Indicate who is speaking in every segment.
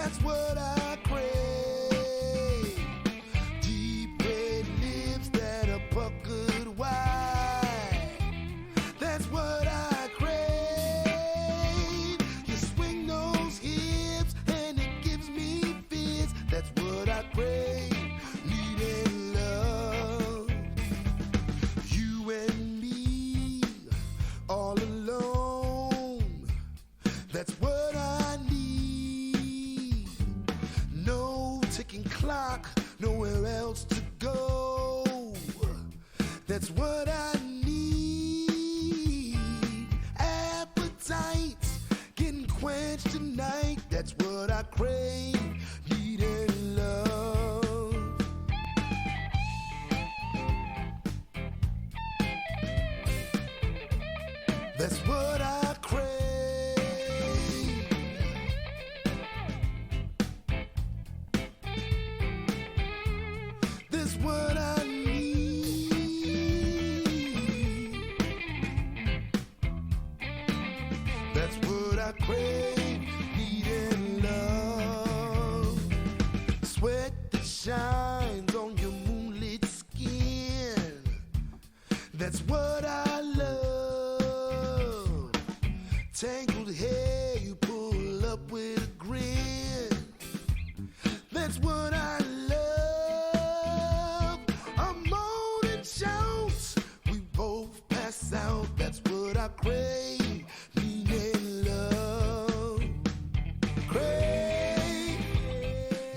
Speaker 1: That's what I crave. Deep red lips that are puckered wide. That's what I crave. You swing those hips and it gives me fits. That's what I crave. Needing love. You and me all alone. That's what I need. No ticking clock, nowhere else to go. That's what I need. Appetite getting quenched tonight. That's what I crave. Needing love. That's what I crave. That's what I need. That's what I crave. Needing love. Sweat that shines on your moonlit skin. That's what I love. Tangled hair, you pull up with a grin. That's what I love. A moaning shouts, we both pass out. That's what I crave. Needing love. Crave.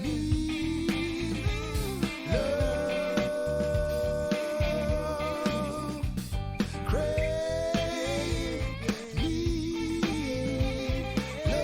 Speaker 1: Need love. Crave. Need love.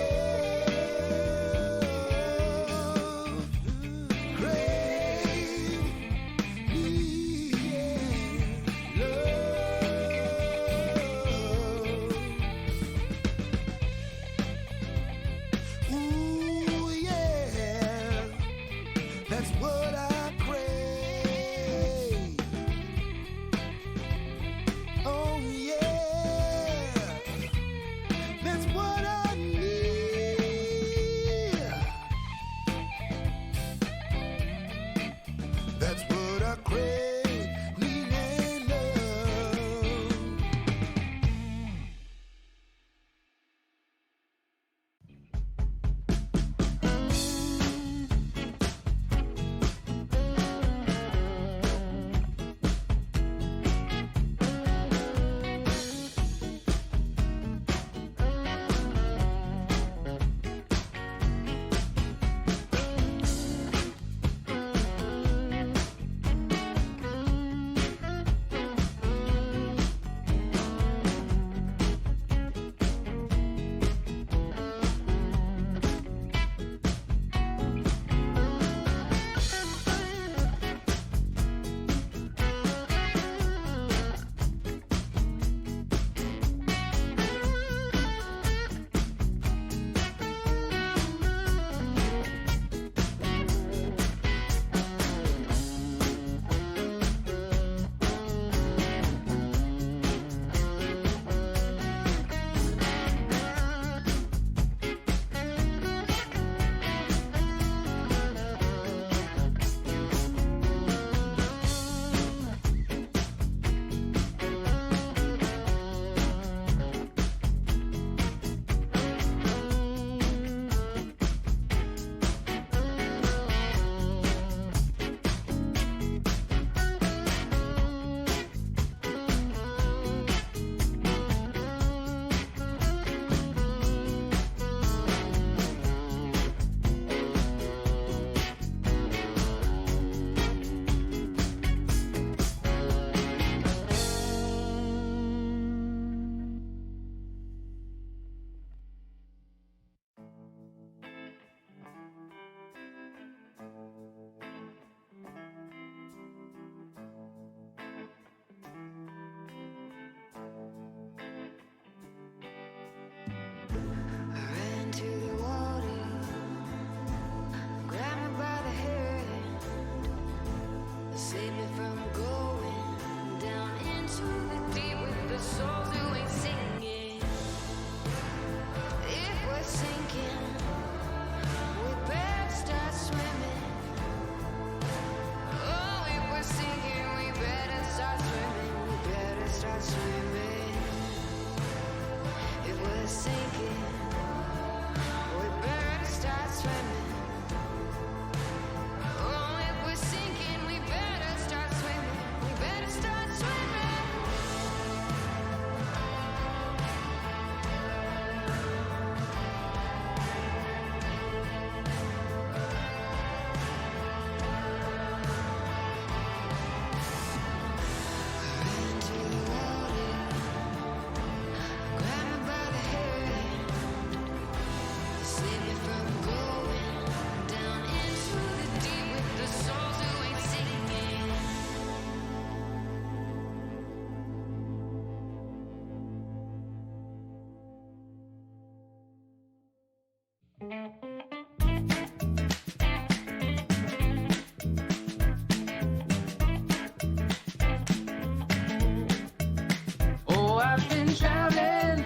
Speaker 2: Oh, I've been traveling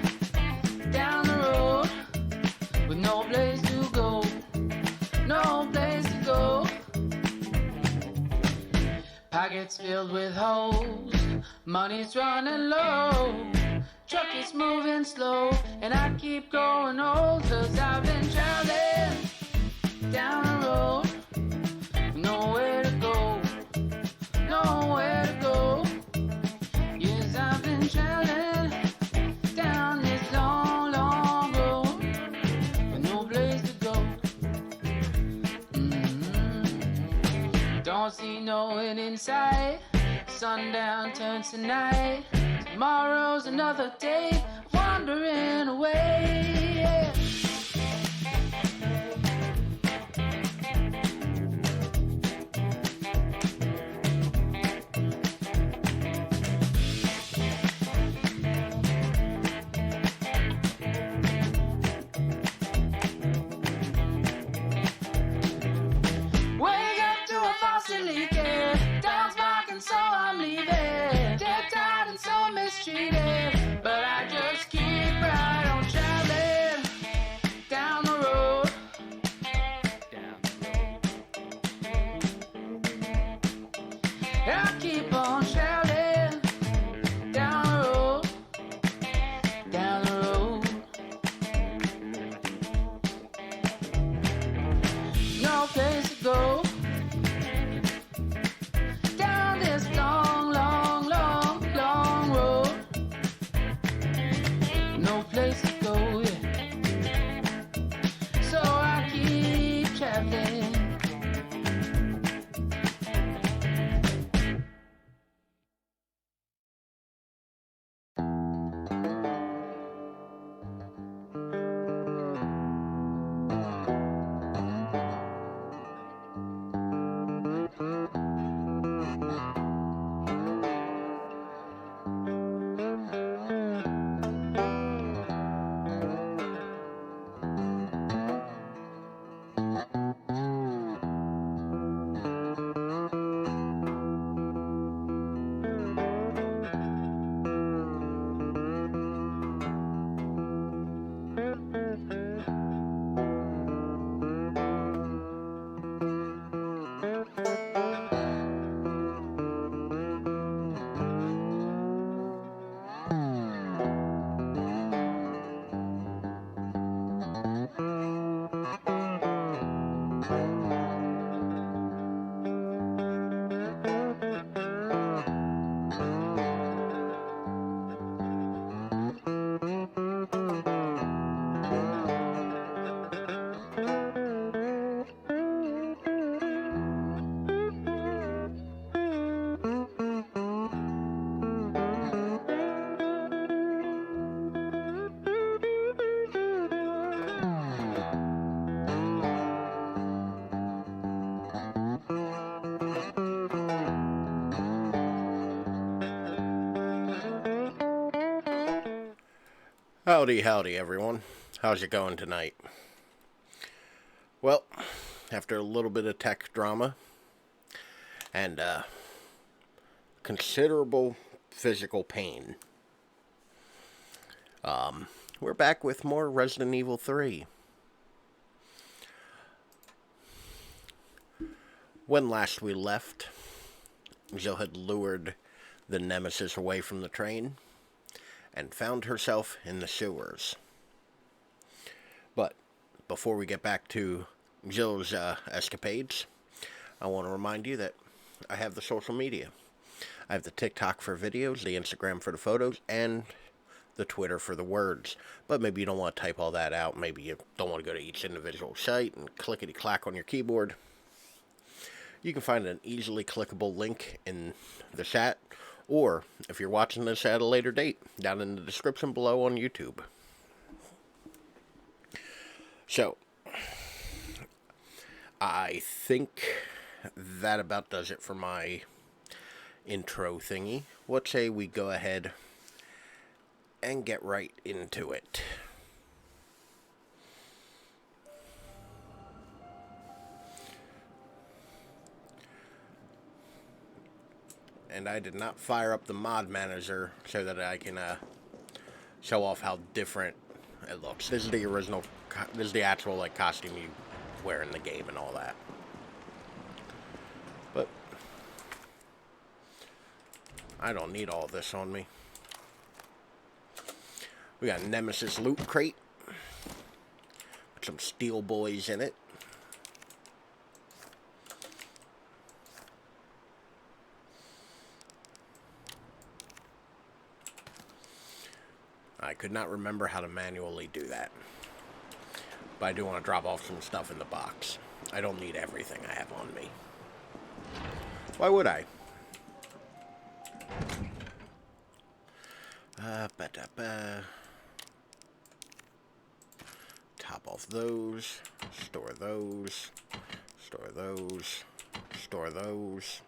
Speaker 2: down the road with no place to go, no place to go. Pockets filled with holes, money's running low, truck is moving slow, and I keep going old, 'cause I've been traveling down the road with nowhere to go, nowhere to go. Yes, I've been traveling down this long, long road with no place to go. Don't see no end in sight. Sundown turns to night. Tomorrow's another day, wandering away. Yeah. Wake up to a faucet leaking, dog's barking, so I'm leaving. Dead tired and so mistreated, but I just keep right on traveling down the road. I keep on traveling down the road, down the road. No place to go down this long, long, long, long road. No place to go, yeah. So I keep traveling.
Speaker 3: Howdy, howdy, everyone. How's it going tonight? Well, after a little bit of tech drama and considerable physical pain, we're back with more Resident Evil 3. When last we left, Jill had lured the Nemesis away from the train and found herself in the sewers. But before we get back to Jill's escapades, I want to remind you that I have the social media. I have the TikTok for videos, the Instagram for the photos, and the Twitter for the words. But maybe you don't want to type all that out. Maybe you don't want to go to each individual site and clickety-clack on your keyboard. You can find an easily clickable link in the chat, or if you're watching this at a later date, down in the description below on YouTube. So, I think that about does it for my intro thingy. What say we go ahead and get right into it. and I did not fire up the mod manager so that I can show off how different it looks. This is the original, this is the actual like costume you wear in the game and all that. But I don't need all this on me. We got Nemesis loot crate with some steel boys in it. I could not remember how to manually do that. But I do want to drop off some stuff in the box. I don't need everything I have on me. Why would I? Top off those. Store those. Store those. Store those.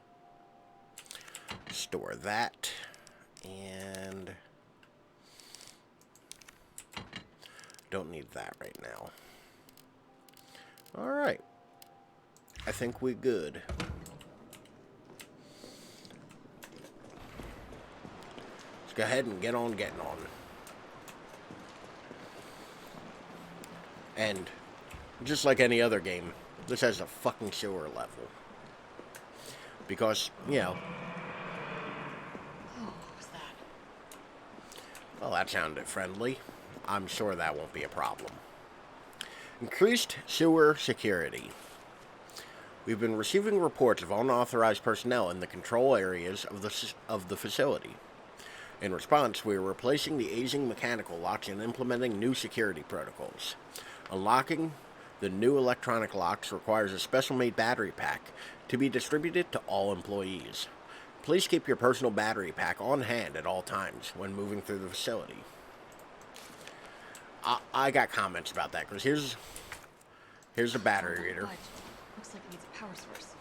Speaker 3: Store that. And don't need that right now. Alright. I think we're good. Let's go ahead and get on getting on. And just like any other game, this has a fucking sewer level. Because, you know.
Speaker 2: Oh, what was that?
Speaker 3: Well, that sounded friendly. I'm sure that won't be a problem. Increased sewer security. We've been receiving reports of unauthorized personnel in the control areas of the facility. In response, we are replacing the aging mechanical locks and implementing new security protocols. Unlocking the new electronic locks requires a special-made battery pack to be distributed to all employees. Please keep your personal battery pack on hand at all times when moving through the facility. I got comments about that, because here's the battery reader.
Speaker 2: Looks like it needs a power source.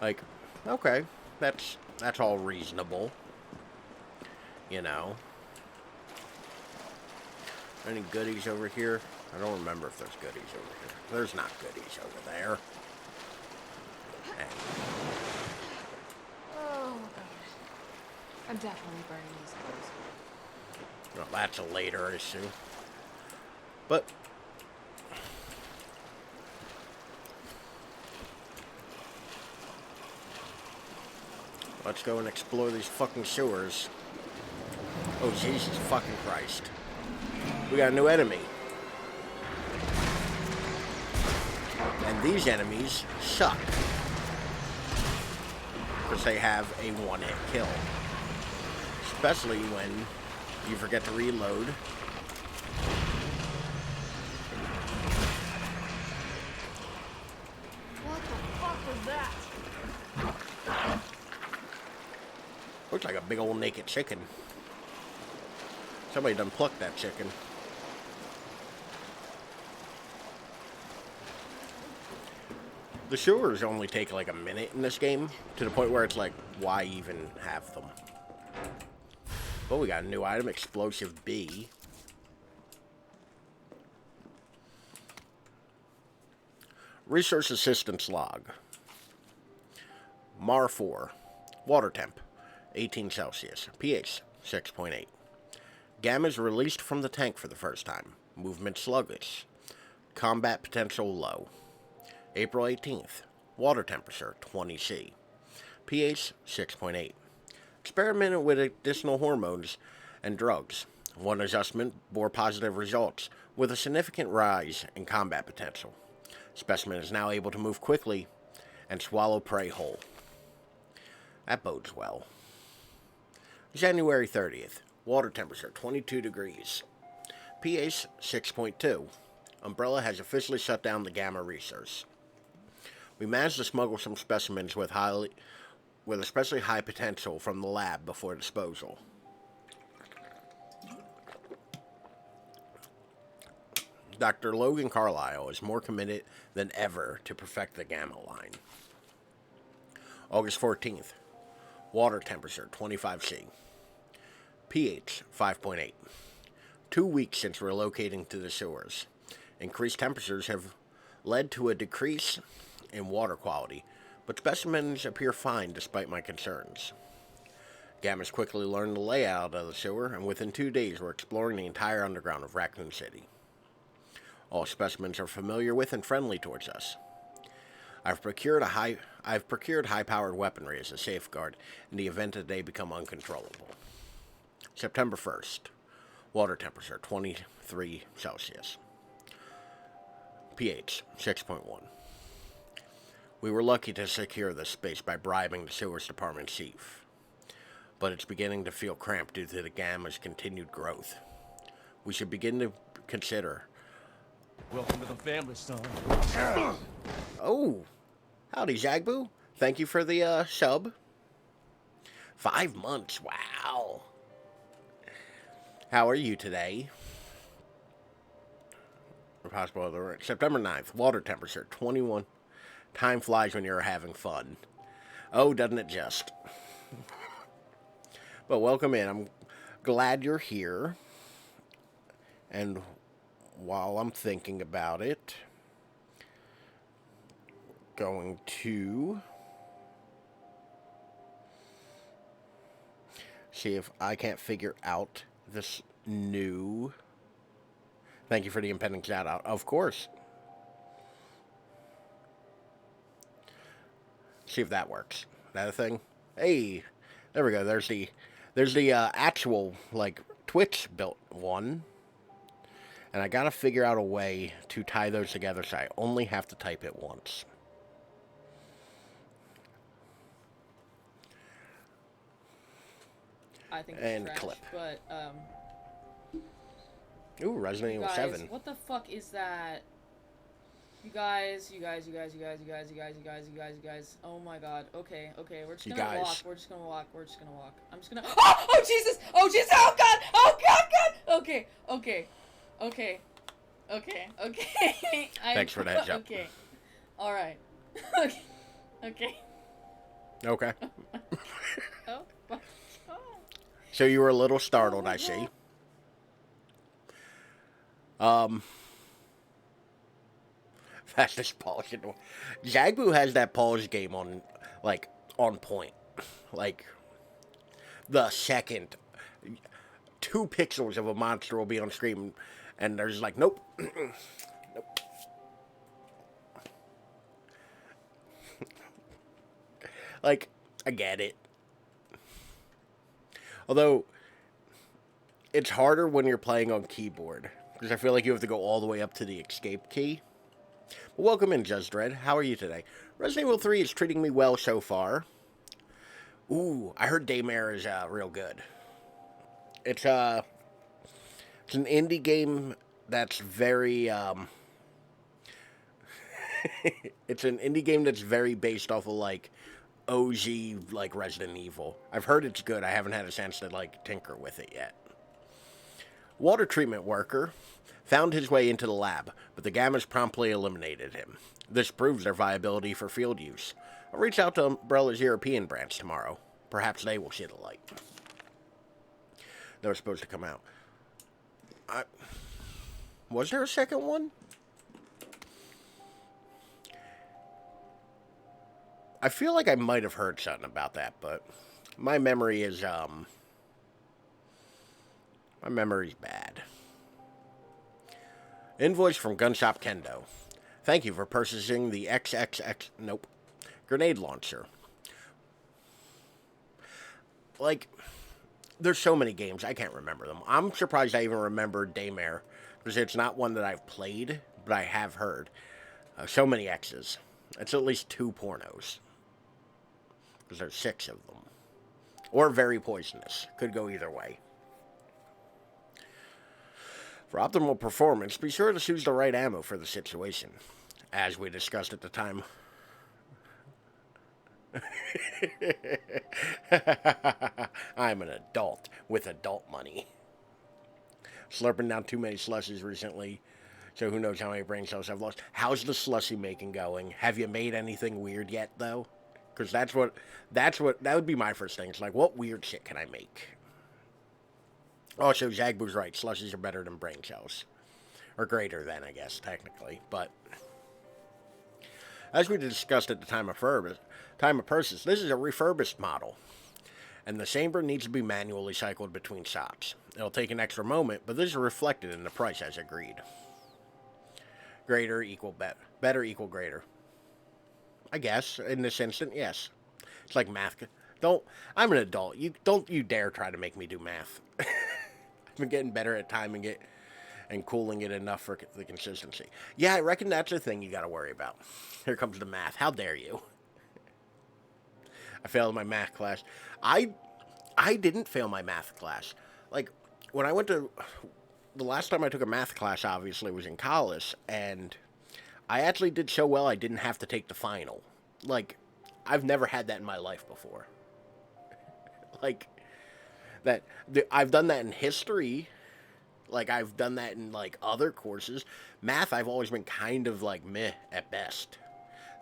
Speaker 3: Like, okay, that's all reasonable. You know. Any goodies over here? I don't remember if there's goodies over here. There's not goodies over there. And
Speaker 2: Oh, God. I'm definitely burning these clothes.
Speaker 3: well, that's a later issue. But let's go and explore these fucking sewers. Oh, Jesus fucking Christ. We got a new enemy. And these enemies suck. Because they have a one-hit kill. Especially when you forget to reload.
Speaker 2: What the fuck was that?
Speaker 3: Looks like a big old naked chicken. Somebody done plucked that chicken. The sewers only take like a minute in this game, to the point where it's like, why even have them? But we got a new item, Explosive B. Resource Assistance Log. MAR 4. Water temp, 18 Celsius. pH, 6.8. Gammas released from the tank for the first time. Movement sluggish. Combat potential low. April 18th. Water temperature, 20 C. pH, 6.8. Experimented with additional hormones and drugs. One adjustment bore positive results, with a significant rise in combat potential. Specimen is now able to move quickly and swallow prey whole. That bodes well. January 30th. Water temperature, 22 degrees. pH, 6.2. Umbrella has officially shut down the gamma resource. We managed to smuggle some specimens with especially high potential from the lab before disposal. Dr. Logan Carlisle is more committed than ever to perfect the gamma line. August 14th. Water temperature, 25 C. pH, 5.8. 2 weeks since relocating to the sewers. Increased temperatures have led to a decrease in water quality, but specimens appear fine despite my concerns. Gammas quickly learned the layout of the sewer, and within 2 days were exploring the entire underground of Raccoon City. All specimens are familiar with and friendly towards us. I've procured high-powered weaponry as a safeguard in the event that they become uncontrollable. September 1st. Water temperature 23 Celsius. pH 6.1. We were lucky to secure this space by bribing the sewers department chief, but it's beginning to feel cramped due to the Gamma's continued growth. We should begin to consider...
Speaker 4: Welcome to the family, son.
Speaker 3: Oh, howdy, Zagbu. Thank you for the sub. 5 months, wow. How are you today? September 9th, water temperature 21. Time flies when you're having fun. Oh, doesn't it just? But welcome in. I'm glad you're here. And while I'm thinking about it, going to see if I can't figure out this new... Thank you for the impending shout out. Of course. See if that works. Is that a thing? Hey, there we go. There's the actual like Twitch built one. And I gotta figure out a way to tie those together so I only have to type it once.
Speaker 5: I think
Speaker 3: And
Speaker 5: it's trash,
Speaker 3: clip.
Speaker 5: but
Speaker 3: Ooh, Resident Evil
Speaker 5: guys,
Speaker 3: 7.
Speaker 5: what the fuck is that? You guys. Oh my god. Okay, we're just gonna walk. We're just gonna walk. I'm just gonna. Oh Jesus! Oh Jesus! Oh God! Oh God! Okay.
Speaker 3: Thanks for that jump.
Speaker 5: Okay. All right. Okay.
Speaker 3: Okay.
Speaker 5: Oh.
Speaker 3: So you were a little startled, I see. Fastest polish. Zagbu has that polish game on point. Like, the second 2 pixels of a monster will be on screen, and there's like, nope. Nope. Like, I get it. Although, it's harder when you're playing on keyboard, because I feel like you have to go all the way up to the escape key. But welcome in, Just Dread. How are you today? Resident Evil 3 is treating me well so far. Ooh, I heard Daymare is real good. It's an indie game that's very it's an indie game that's very based off of like OG like Resident Evil. I've heard it's good. I haven't had a chance to like tinker with it yet. Water treatment worker found his way into the lab, but the Gammas promptly eliminated him. This proves their viability for field use. I'll reach out to Umbrella's European branch tomorrow. Perhaps they will see the light. They were supposed to come out. Was there a second one? I feel like I might have heard something about that, but my memory is, my memory's bad. Invoice from Gunshop Kendo. Thank you for purchasing the grenade launcher. Like, there's so many games, I can't remember them. I'm surprised I even remember Daymare, because it's not one that I've played, but I have heard. So many X's. It's at least 2 pornos. Because there's 6 of them. Or very poisonous. Could go either way. For optimal performance, be sure to choose the right ammo for the situation. As we discussed at the time. I'm an adult with adult money. Slurping down too many slushies recently. So who knows how many brain cells I've lost. How's the slushy making going? Have you made anything weird yet, though? Because that would be my first thing. It's like, what weird shit can I make? Also, Zagbu's right. Slushies are better than brain cells. Or greater than, I guess, technically. But, as we discussed at the time of purchase, this is a refurbished model. and the chamber needs to be manually cycled between shots. It'll take an extra moment, but this is reflected in the price as agreed. Greater equal better equal greater. I guess, in this instant, yes. It's like math. I'm an adult. Don't you dare try to make me do math. I've been getting better at timing it and cooling it enough for the consistency. Yeah, I reckon that's a thing you gotta worry about. Here comes the math. How dare you? I failed my math class. I didn't fail my math class. Like, when I went to... The last time I took a math class, obviously, was in college, and I actually did so well I didn't have to take the final. Like, I've never had that in my life before. Like, I've done that in history. Like, I've done that in, like, other courses. Math, I've always been kind of, like, meh at best.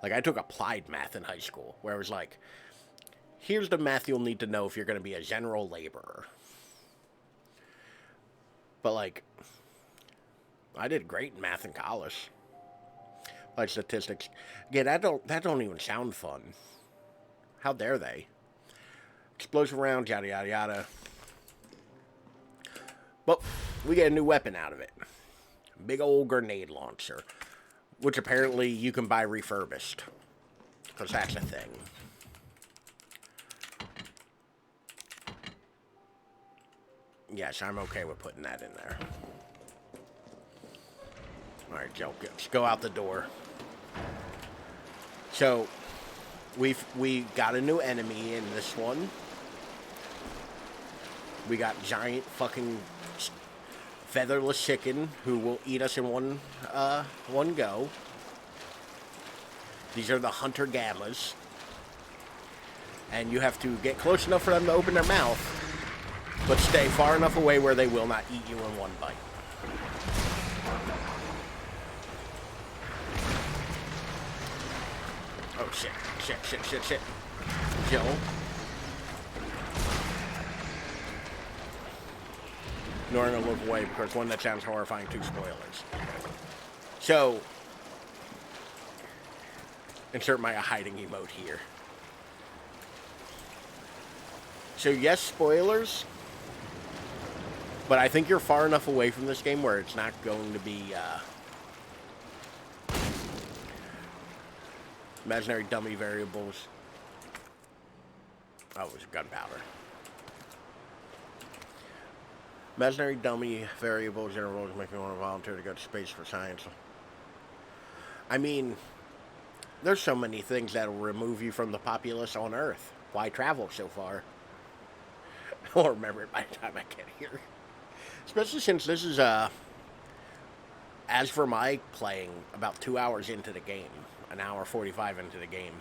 Speaker 3: Like, I took applied math in high school, where it was like, here's the math you'll need to know if you're going to be a general laborer. But, like, I did great in math in college. Like, statistics. Yeah, that don't even sound fun. How dare they? Explosive rounds, yada, yada, yada. But we get a new weapon out of it. Big old grenade launcher. Which apparently you can buy refurbished. Because that's a thing. Yes, I'm okay with putting that in there. Alright, Joe, let's go out the door. So, we got a new enemy in this one. We got giant fucking featherless chicken who will eat us in one go. These are the hunter gammas. And you have to get close enough for them to open their mouth, but stay far enough away where they will not eat you in one bite. Oh, shit. Joe. Nor gonna look away because one, that sounds horrifying, two, spoilers. So, insert my hiding emote here. So yes, spoilers, but I think you're far enough away from this game where it's not going to be, imaginary dummy variables. Oh, it was gunpowder. Imaginary dummy variables intervals make me want to volunteer to go to space for science. I mean, there's so many things that'll remove you from the populace on Earth. Why travel so far? I'll remember it by the time I get here. Especially since this is, as for my playing, about 2 hours into the game. An hour 45 into the game.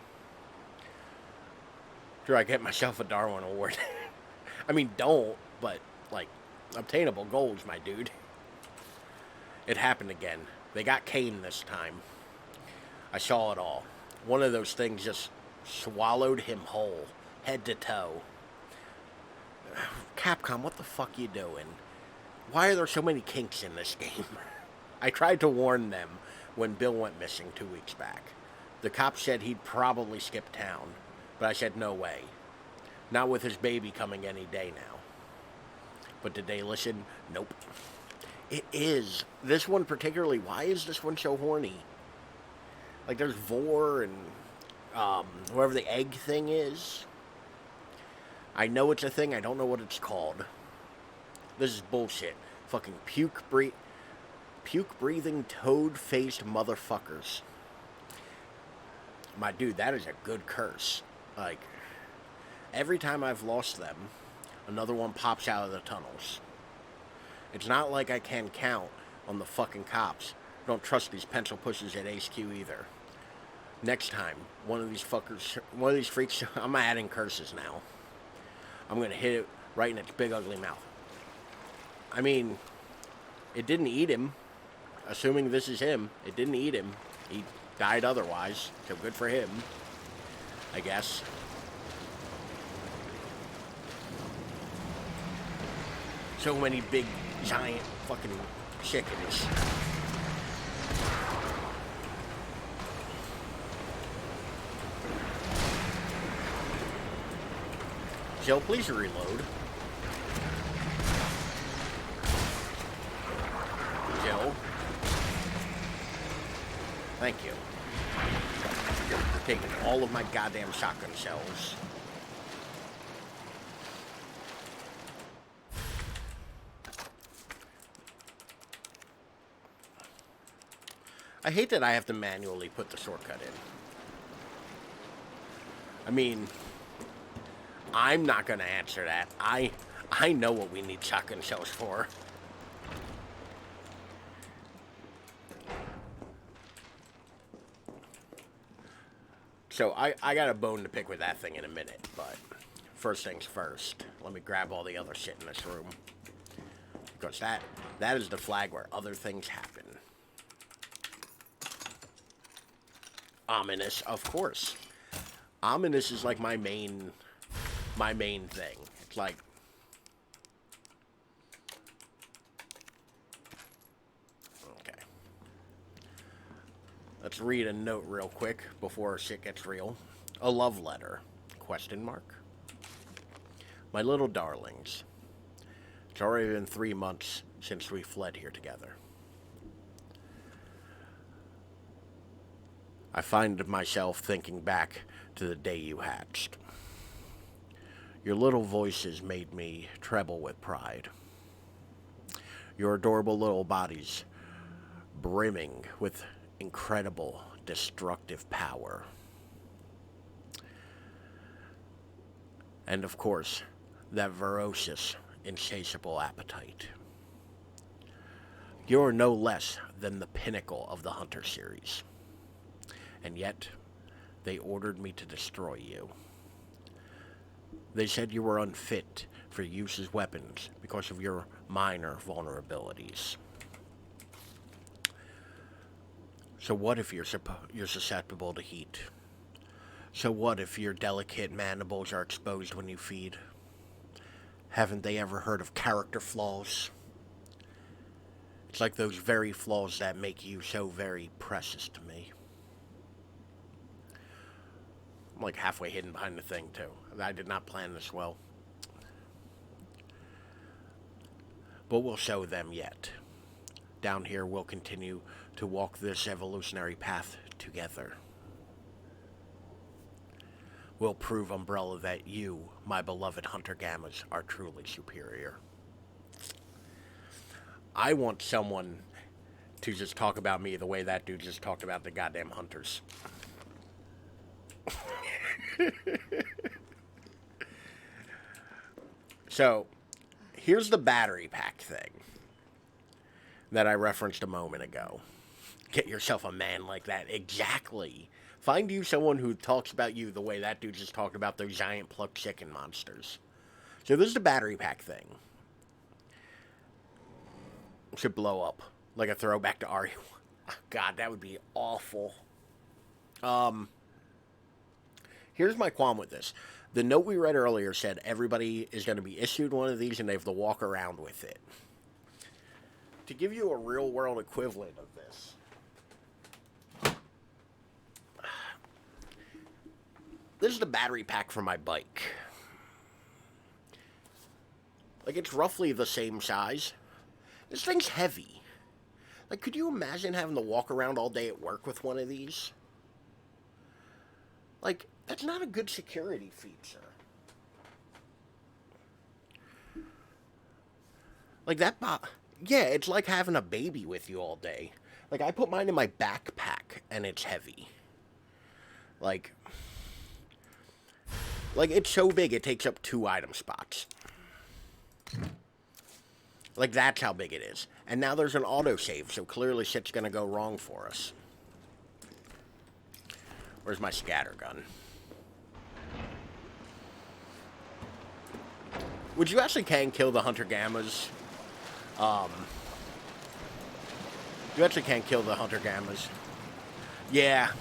Speaker 3: Sure, I get myself a Darwin Award. I mean, don't, but, like, obtainable goals, my dude. It happened again. They got Kane this time. I saw it all. One of those things just swallowed him whole, head to toe. Capcom, what the fuck you doing? Why are there so many kinks in this game? I tried to warn them when Bill went missing 2 weeks back. The cop said he'd probably skip town, but I said no way. Not with his baby coming any day now. But did they listen? Nope. It is. This one particularly, why is this one so horny? Like, there's Vor and whoever the egg thing is. I know it's a thing, I don't know what it's called. This is bullshit. Fucking puke-breathing, toad-faced motherfuckers. My dude, that is a good curse. Like, every time I've lost them, another one pops out of the tunnels. It's not like I can count on the fucking cops. I don't trust these pencil pushers at HQ either. Next time, one of these freaks, I'm adding curses now. I'm gonna hit it right in its big ugly mouth. I mean, it didn't eat him. Assuming this is him, it didn't eat him. He died otherwise, so good for him, I guess. So many big, giant fucking chickens. Jill, please reload. Jill. Thank you. You're taking all of my goddamn shotgun shells. I hate that I have to manually put the shortcut in. I mean, I'm not going to answer that. I know what we need shotgun shells for. So I got a bone to pick with that thing in a minute, but first things first, let me grab all the other shit in this room. Because that is the flag where other things happen. Ominous, of course. Ominous is like my main thing. It's like, okay. Let's read a note real quick before shit gets real. A love letter? Question mark. My little darlings. It's already been 3 months since we fled here together. I find myself thinking back to the day you hatched. Your little voices made me tremble with pride. Your adorable little bodies brimming with incredible destructive power. And of course, that ferocious, insatiable appetite. You're no less than the pinnacle of the Hunter series. And yet, they ordered me to destroy you. They said you were unfit for use as weapons because of your minor vulnerabilities. So what if you're susceptible to heat? So what if your delicate mandibles are exposed when you feed? Haven't they ever heard of character flaws? It's like those very flaws that make you so very precious to me. I'm like halfway hidden behind the thing, too. I did not plan this well. But we'll show them yet. Down here, we'll continue to walk this evolutionary path together. We'll prove, Umbrella, that you, my beloved Hunter Gammas, are truly superior. I want someone to just talk about me the way that dude just talked about the goddamn Hunters. So, here's the battery pack thing that I referenced a moment ago. Get yourself a man like that. Exactly. Find you someone who talks about you the way that dude just talked about those giant plucked chicken monsters. So this is the battery pack thing. It should blow up. Like a throwback to RE1. God, that would be awful. Here's my qualm with this. The note we read earlier said everybody is going to be issued one of these and they have to walk around with it. To give you a real-world equivalent of this, this is the battery pack for my bike. Like, it's roughly the same size. This thing's heavy. Like, could you imagine having to walk around all day at work with one of these? Like, that's not a good security feature. Like, yeah, it's like having a baby with you all day. Like, I put mine in my backpack, and it's heavy. Like, it's so big, it takes up 2 item spots. Like, that's how big it is. And now there's an autosave, so clearly shit's gonna go wrong for us. Where's my scattergun? Which you actually can kill the Hunter Gammas. You actually can kill the Hunter Gammas. Yeah.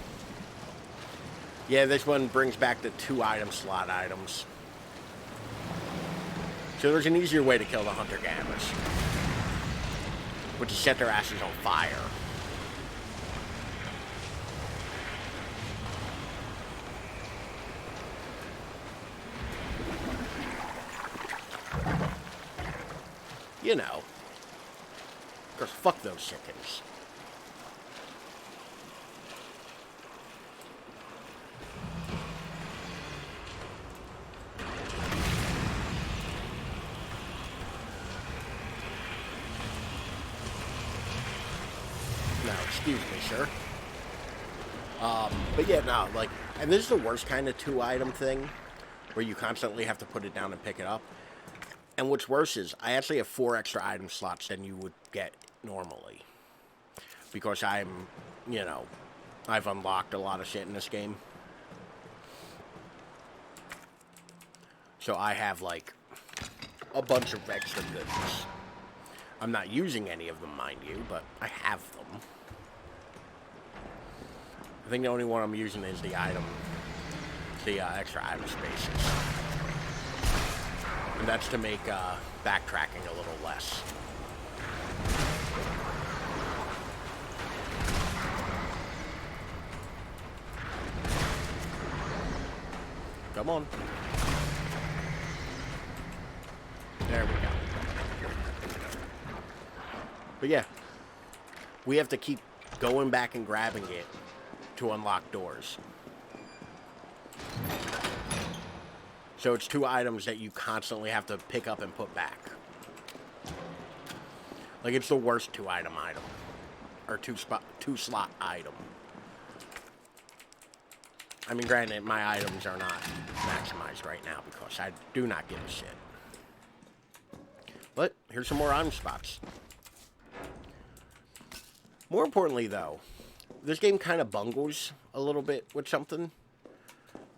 Speaker 3: Yeah, this one brings back the 2 item slot items. So there's an easier way to kill the Hunter Gammas, which is set their asses on fire. You know. Because fuck those chickens. No, excuse me, sir. But yeah, no, like, and this is the worst kind of 2-item thing, where you constantly have to put it down and pick it up. And what's worse is, I actually have 4 extra item slots than you would get normally. Because I'm, you know, I've unlocked a lot of shit in this game. So I have, like, a bunch of extra goodies. I'm not using any of them, mind you, but I have them. I think the only one I'm using is the extra item spaces. And that's to make backtracking a little less. Come on. There we go. But yeah, we have to keep going back and grabbing it to unlock doors. So it's 2 items that you constantly have to pick up and put back. Like, it's the worst 2-item item. Or 2-slot item. I mean, granted, my items are not maximized right now because I do not give a shit. But here's some more item spots. More importantly, though, this game kind of bungles a little bit with something.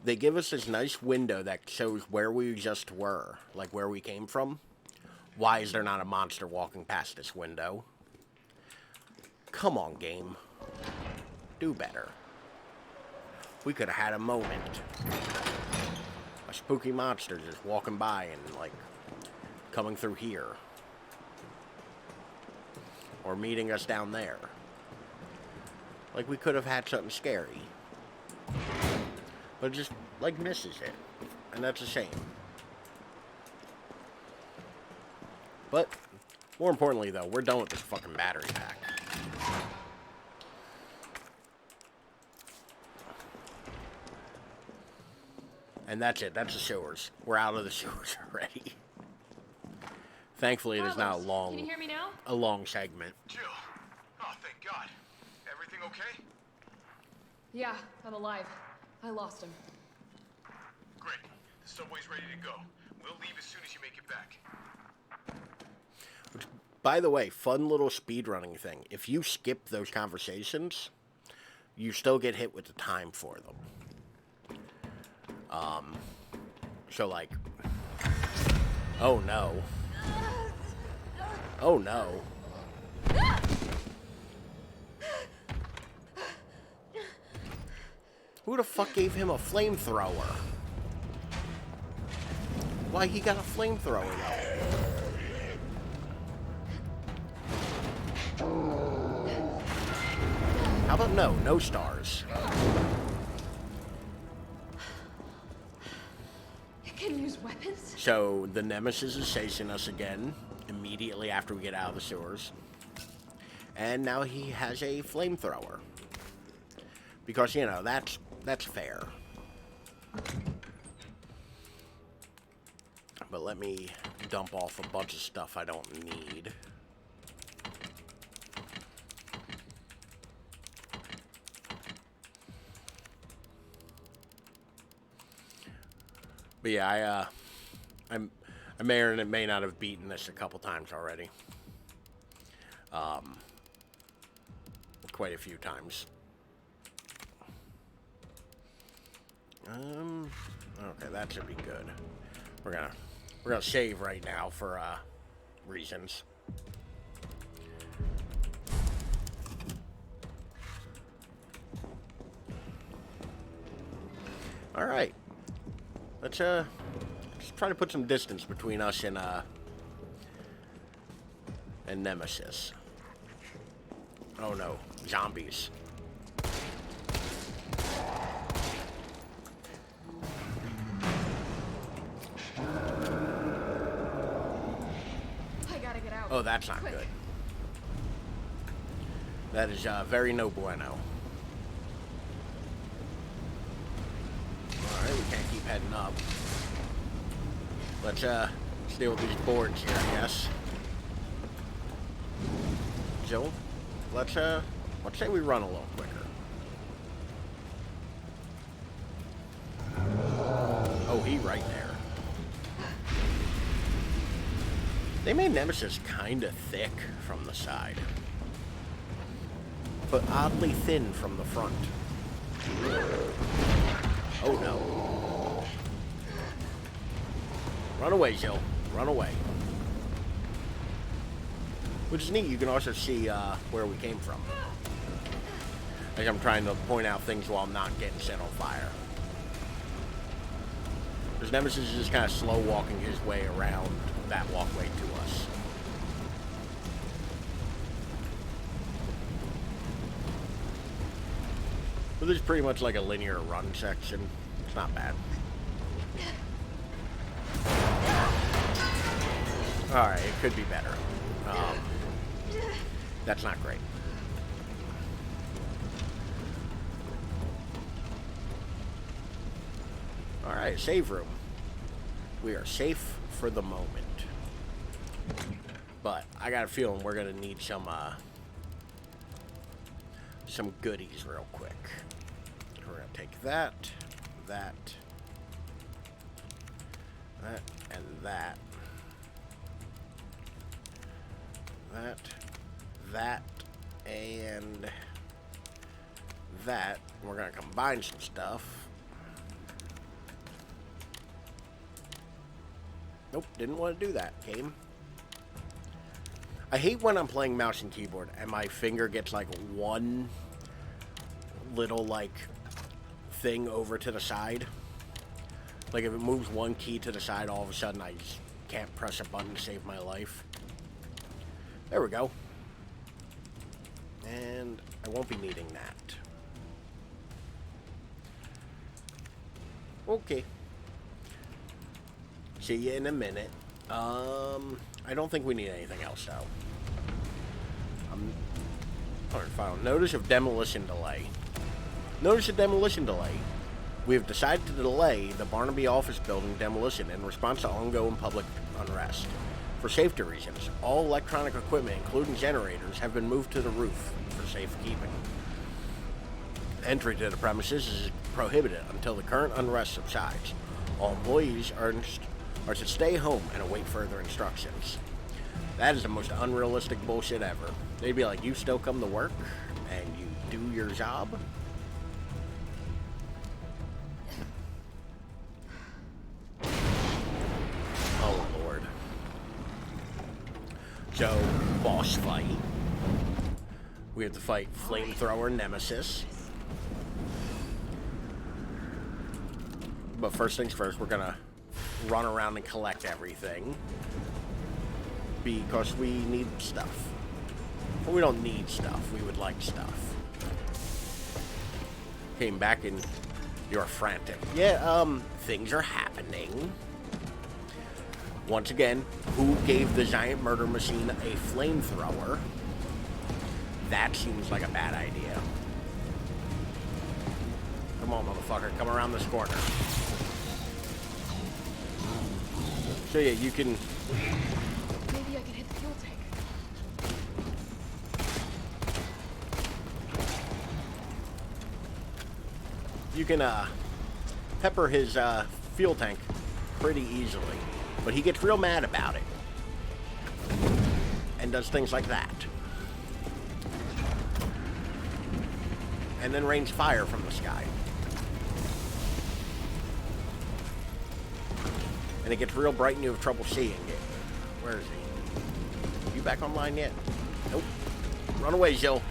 Speaker 3: They give us this nice window that shows where we just were, like where we came from. Why is there not a monster walking past this window? Come on, game. Do better. We could have had a moment. A spooky monster just walking by and, like, coming through here. Or meeting us down there. Like, we could have had something scary. But it just, like, misses it. And that's a shame. But, more importantly, though, we're done with this fucking battery pack. And that's it. That's the sewers. We're out of the sewers already. Thankfully, it is not
Speaker 6: Can you hear me now?
Speaker 3: a long segment.
Speaker 7: Jill. Oh, thank God. Everything okay?
Speaker 6: Yeah, I'm alive. I lost him.
Speaker 7: Great. The subway's ready to go. We'll leave as soon as you make it back.
Speaker 3: Which, by the way, fun little speedrunning thing. If you skip those conversations, you still get hit with the time for them. So like, oh no. Oh no. Who the fuck gave him a flamethrower? Why he got a flamethrower though? How about no stars?
Speaker 6: It can use weapons?
Speaker 3: So the Nemesis is chasing us again immediately after we get out of the sewers. And now he has a flamethrower. Because, you know, that's fair. But let me dump off a bunch of stuff I don't need. But yeah, I may or may not have beaten this a couple times already. Quite a few times. Okay, that should be good. We're gonna save right now for reasons. All right. Let's try to put some distance between us and Nemesis. Oh no, zombies.
Speaker 6: I gotta get out.
Speaker 3: Oh, that's not good. That is very no bueno. Alright, we can't keep heading up. Let's deal with these boards here, I guess. Joe, let's say we run a little quicker. Oh, he right there. They made Nemesis kind of thick from the side, but oddly thin from the front. Oh no. Run away, Jill. Run away. Which is neat, you can also see where we came from. Like I'm trying to point out things while not getting set on fire. Because Nemesis is just kind of slow walking his way around that walkway to us. But this is pretty much like a linear run section. It's not bad. Alright, it could be better. That's not great. Alright, save room. We are safe for the moment. But I got a feeling we're gonna need some goodies real quick. We're gonna take that, and that. That, and that. We're gonna combine some stuff. Nope, didn't want to do that, game. I hate when I'm playing mouse and keyboard and my finger gets like one little like thing over to the side. Like if it moves one key to the side, all of a sudden I just can't press a button to save my life. There we go. And I won't be needing that. Okay. See you in a minute. I don't think we need anything else, though. Final notice of demolition delay. Notice of demolition delay. We have decided to delay the Barnaby office building demolition in response to ongoing public unrest. For safety reasons, all electronic equipment, including generators, have been moved to the roof for safekeeping. Entry to the premises is prohibited until the current unrest subsides. All employees are to stay home and await further instructions. That is the most unrealistic bullshit ever. They'd be like, you still come to work and you do your job? Oh, Lord. So, boss fight. We have to fight Flamethrower Nemesis. But first things first, we're gonna run around and collect everything. Because we need stuff. Well, we don't need stuff, we would like stuff. Came back and you're frantic. Yeah, things are happening. Once again, who gave the giant murder machine a flamethrower? That seems like a bad idea. Come on, motherfucker, come around this corner. So yeah, you can...
Speaker 6: Maybe I can hit the fuel tank.
Speaker 3: You can, pepper his, fuel tank pretty easily. But he gets real mad about it. And does things like that. And then rains fire from the sky. And it gets real bright and you have trouble seeing it. Where is he? You back online yet? Nope. Run away, Jill.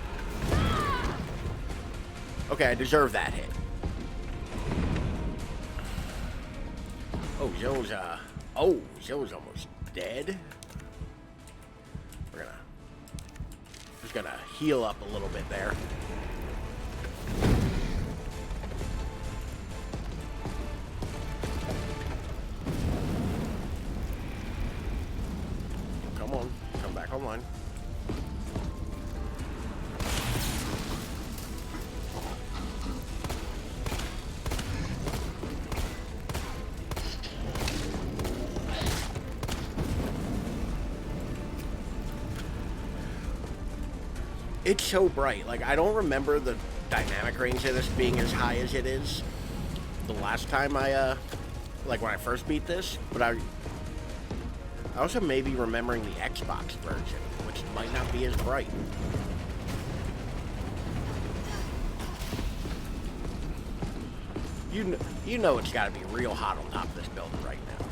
Speaker 3: Okay, I deserve that hit. Oh, Jill's, Jill's almost dead. We're just gonna heal up a little bit there. It's so bright. Like, I don't remember the dynamic range of this being as high as it is the last time I, like when I first beat this, but I also may be remembering the Xbox version, which might not be as bright. You know it's got to be real hot on top of this building right now.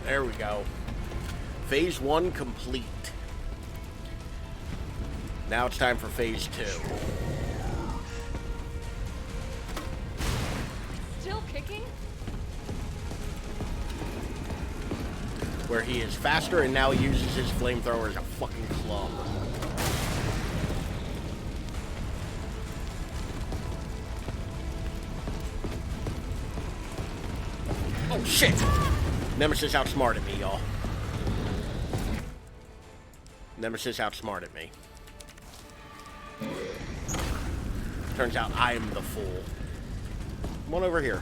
Speaker 3: There we go. Phase 1 complete. Now it's time for Phase 2.
Speaker 6: Still kicking?
Speaker 3: Where he is faster and now he uses his flamethrower as a fucking club. Oh shit! Nemesis outsmarted me, y'all. Nemesis outsmarted me. Turns out I am the fool. Come on over here.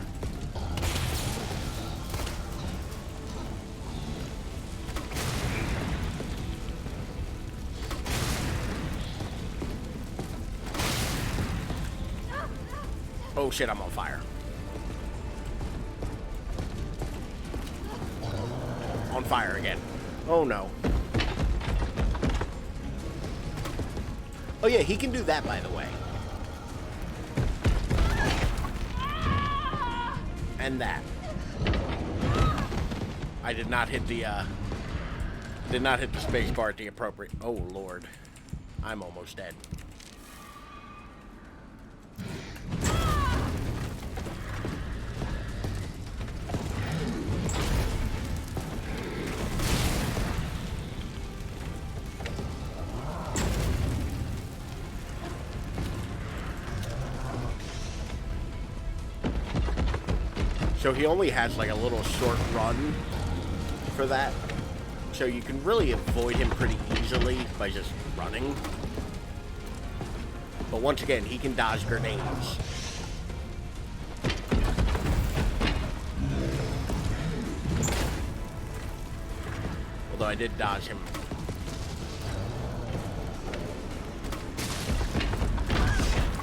Speaker 3: Oh shit, I'm on fire. On fire again. Oh no. Oh yeah, he can do that, by the way. And that. I did not hit the space bar at the appropriate. Oh lord. I'm almost dead. So he only has like a little short run for that. So you can really avoid him pretty easily by just running. But once again, he can dodge grenades. Although I did dodge him.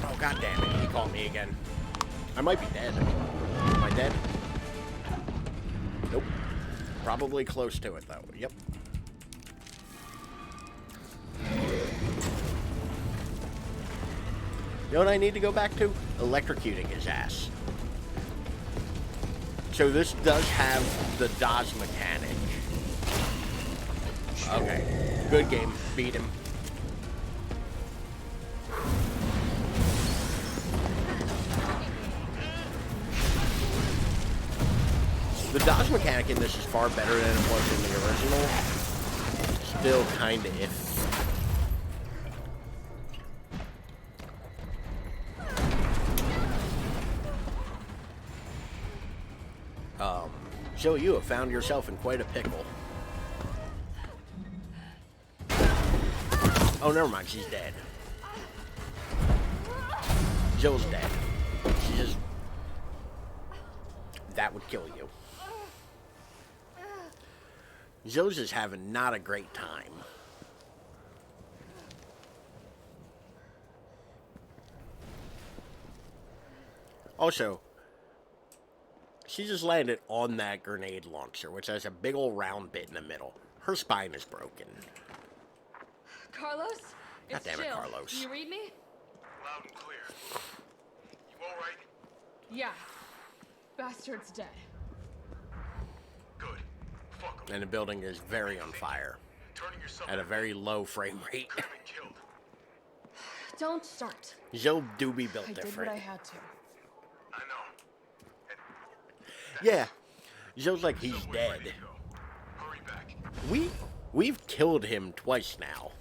Speaker 3: Oh god damn it, he caught me again. I might be dead. Am I dead? Nope. Probably close to it, though. Yep. You know what I need to go back to? Electrocuting his ass. So this does have the dodge mechanic. Okay. Good game. Beat him. The dodge mechanic in this is far better than it was in the original. Still kinda iffy. So you have found yourself in quite a pickle. Oh, never mind, she's dead. Jill's dead. She just... That would kill you. Joe's is having not a great time. Also, she just landed on that grenade launcher, which has a big old round bit in the middle. Her spine is broken.
Speaker 6: Carlos?
Speaker 3: God damn it,
Speaker 6: Jill.
Speaker 3: Carlos.
Speaker 6: Can you read me?
Speaker 7: Loud and clear. You all right?
Speaker 6: Yeah. Bastard's dead.
Speaker 7: Good. Fuck him.
Speaker 3: And the building is very on fire.
Speaker 7: Turning yourself
Speaker 3: At a very low frame rate.
Speaker 7: could have been killed.
Speaker 6: Don't start.
Speaker 3: Joe do be built
Speaker 6: I did
Speaker 3: different.
Speaker 6: what I had to.
Speaker 7: I know.
Speaker 3: Yeah. Joe's like he's
Speaker 7: Subway's
Speaker 3: dead.
Speaker 7: ready to go. Hurry back.
Speaker 3: We've killed him twice now.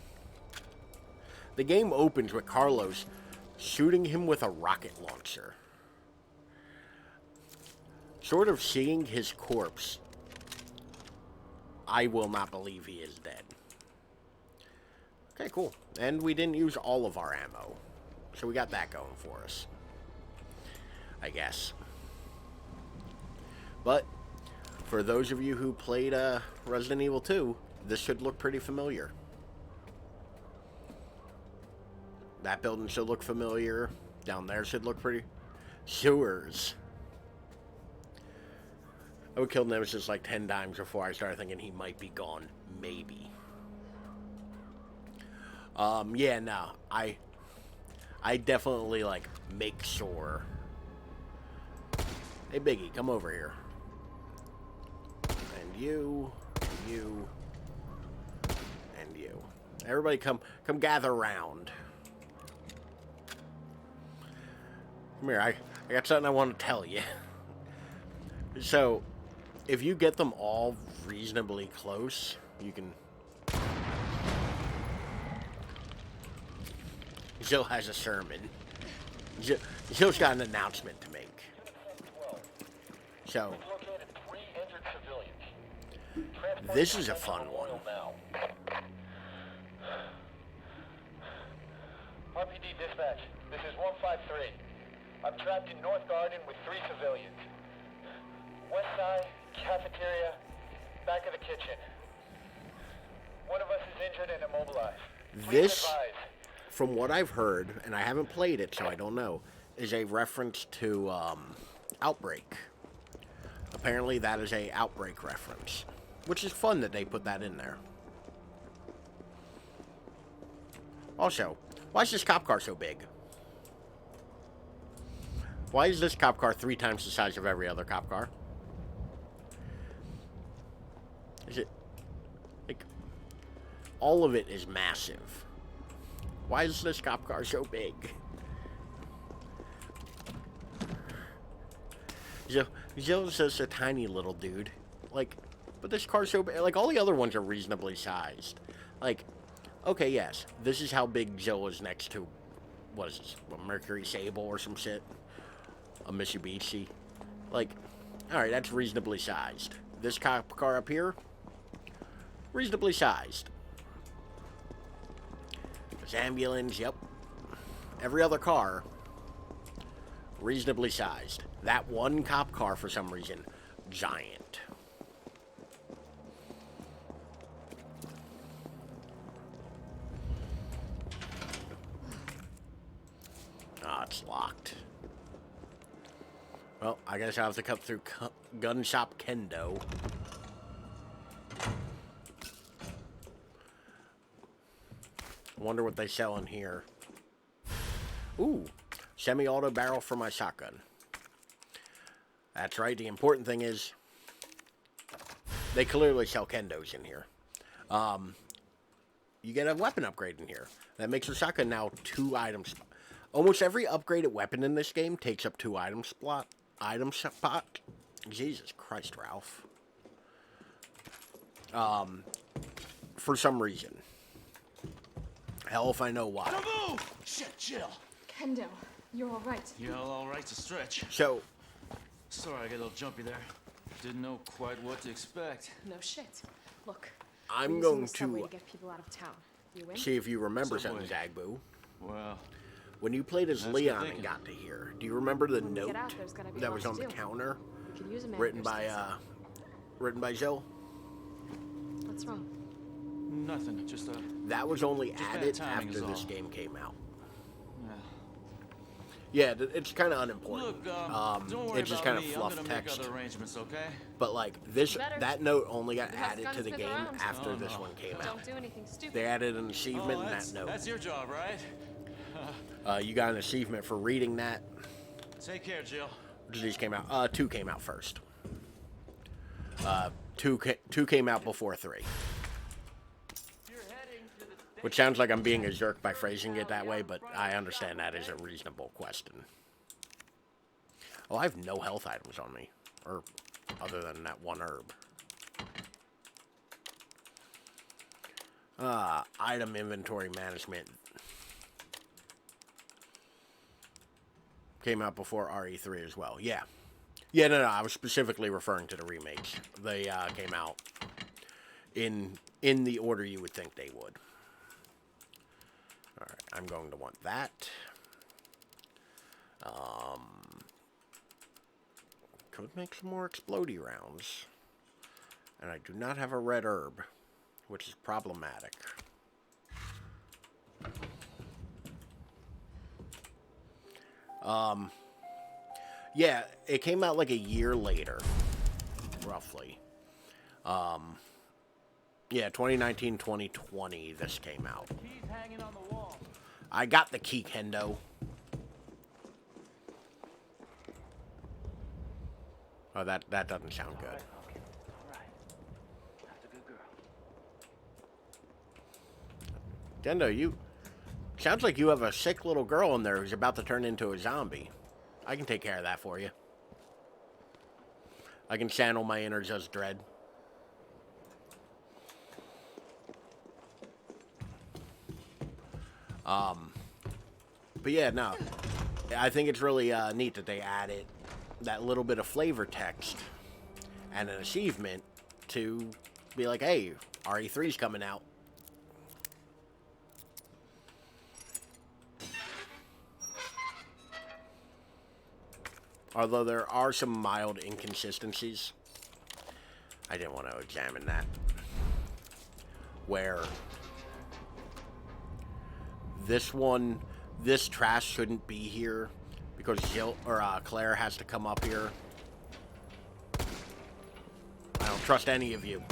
Speaker 3: The game opens with Carlos shooting him with a rocket launcher. Sort of seeing his corpse, I will not believe he is dead. Okay, cool. And we didn't use all of our ammo. So we got that going for us, I guess. But for those of you who played Resident Evil 2, this should look pretty familiar. That building should look familiar. Down there should look pretty... Sewers. I would kill Nemesis like 10 times before I started thinking he might be gone. Maybe. Yeah, no. I definitely, like, make sure... Hey, Biggie, come over here. And you, and you. Everybody come gather around. Come here, I got something I want to tell you. So, if you get them all reasonably close, you can... Jill has a sermon. Jill's got an announcement to make. So, this is a fun one.
Speaker 8: RPD dispatch, this is 153. I'm trapped in North Garden with 3 civilians. West side, cafeteria, back of the kitchen. One of us is injured and immobilized.
Speaker 3: This, from what I've heard, and I haven't played it, so I don't know, is a reference to Outbreak. Apparently that is a Outbreak reference, which is fun that they put that in there. Also, why is this cop car so big? Why is this cop car 3 times the size of every other cop car? Is it... like... all of it is massive. Why is this cop car so big? Joe's just a tiny little dude. Like, but this car's so big. Like, all the other ones are reasonably sized. Like, okay, yes. This is how big Joe is next to... what is this? A Mercury Sable or some shit? A Mitsubishi? Like, alright, that's reasonably sized. This cop car up here? Reasonably sized. This ambulance, yep. Every other car, reasonably sized. That one cop car, for some reason, giant. Ah, it's locked. Well, I guess I'll have to cut through Gun Shop Kendo. Wonder what they sell in here. Ooh, semi-auto barrel for my shotgun. That's right, the important thing is they clearly sell Kendos in here. You get a weapon upgrade in here. That makes your shotgun now 2 items. Almost every upgraded weapon in this game takes up 2 item spot. Jesus Christ, Ralph. For some reason. Hell if I know why.
Speaker 4: Don't move! Shit, Jill.
Speaker 6: Kendo, you're all right.
Speaker 4: Yeah, all right's a stretch.
Speaker 3: So,
Speaker 4: Sorry, I got a little jumpy there. Didn't know quite what to expect.
Speaker 6: No shit. Look,
Speaker 3: I'm
Speaker 6: we're
Speaker 3: going
Speaker 6: using the subway
Speaker 3: to
Speaker 6: get people out of town. You in?
Speaker 3: see if you remember
Speaker 4: Subway.
Speaker 3: something, Zagbu.
Speaker 4: Well,
Speaker 3: When you played as
Speaker 4: That's
Speaker 3: Leon
Speaker 4: good
Speaker 3: and
Speaker 4: thinking.
Speaker 3: got to here, do you remember the
Speaker 6: When we
Speaker 3: note
Speaker 6: get out, there's gotta be
Speaker 3: that
Speaker 6: a
Speaker 3: was
Speaker 6: lot
Speaker 3: on
Speaker 6: to
Speaker 3: the
Speaker 6: do.
Speaker 3: counter,
Speaker 6: We could use a man
Speaker 3: written
Speaker 6: for
Speaker 3: by
Speaker 6: stays.
Speaker 3: Jill?
Speaker 6: What's wrong?
Speaker 4: nothing. Just
Speaker 3: That was only
Speaker 4: Just bad
Speaker 3: added
Speaker 4: timing
Speaker 3: after
Speaker 4: is
Speaker 3: this
Speaker 4: all.
Speaker 3: game came out.
Speaker 4: yeah.
Speaker 3: Yeah, it's kind of unimportant.
Speaker 4: Look, don't worry
Speaker 3: it's just
Speaker 4: about
Speaker 3: kind of
Speaker 4: me.
Speaker 3: fluff
Speaker 4: I'm gonna
Speaker 3: text.
Speaker 4: make other arrangements, okay?
Speaker 3: But like this,
Speaker 6: Better.
Speaker 3: that note only got
Speaker 6: Best
Speaker 3: added to the
Speaker 6: gunsmith
Speaker 3: game
Speaker 6: around.
Speaker 3: after
Speaker 4: Oh,
Speaker 3: this
Speaker 4: no.
Speaker 3: one came out.
Speaker 6: Don't do anything stupid.
Speaker 3: They added an achievement in that
Speaker 4: that's,
Speaker 3: note.
Speaker 4: that's your job, right?
Speaker 3: You got an achievement for reading that.
Speaker 4: Take care, Jill.
Speaker 3: Which of these came out? 2 came out first. 2 came out before 3. Which sounds like I'm being a jerk by phrasing it that way, but I understand that is a reasonable question. Oh, I have no health items on me. Or, other than that one herb. Item inventory management. Came out before RE3 as well. Yeah. Yeah, no, I was specifically referring to the remakes. They came out in the order you would think they would. Alright, I'm going to want that. Could make some more explodey rounds. And I do not have a red herb, which is problematic. Yeah, it came out like a year later, roughly. Yeah, 2019, 2020, this came out.
Speaker 8: Keys hanging on the wall.
Speaker 3: I got the key, Kendo. Oh, that doesn't sound good.
Speaker 8: Okay. All right. That's a good girl.
Speaker 3: Kendo, you... Sounds like you have a sick little girl in there who's about to turn into a zombie. I can take care of that for you. I can channel my inner Judge Dredd. But yeah, no. I think it's really neat that they added that little bit of flavor text and an achievement to be like, hey, RE3's coming out. Although there are some mild inconsistencies. I didn't want to examine that. Where this trash shouldn't be here because Claire has to come up here. I don't trust any of you.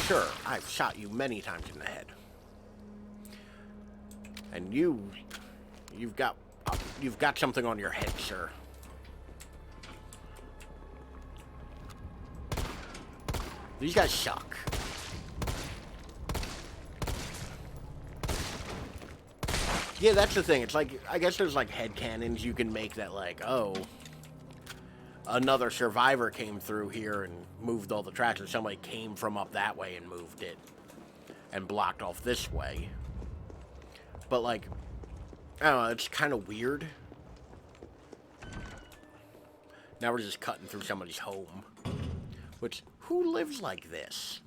Speaker 3: Sure, I've shot you many times in the head. And you've got something on your head, sir. These guys suck. Yeah, that's the thing. It's like, I guess there's like headcanons you can make that like, oh, another survivor came through here and moved all the tracks, or somebody came from up that way and moved it and blocked off this way. But like, I don't know, it's kind of weird. Now we're just cutting through somebody's home. Which, who lives like this?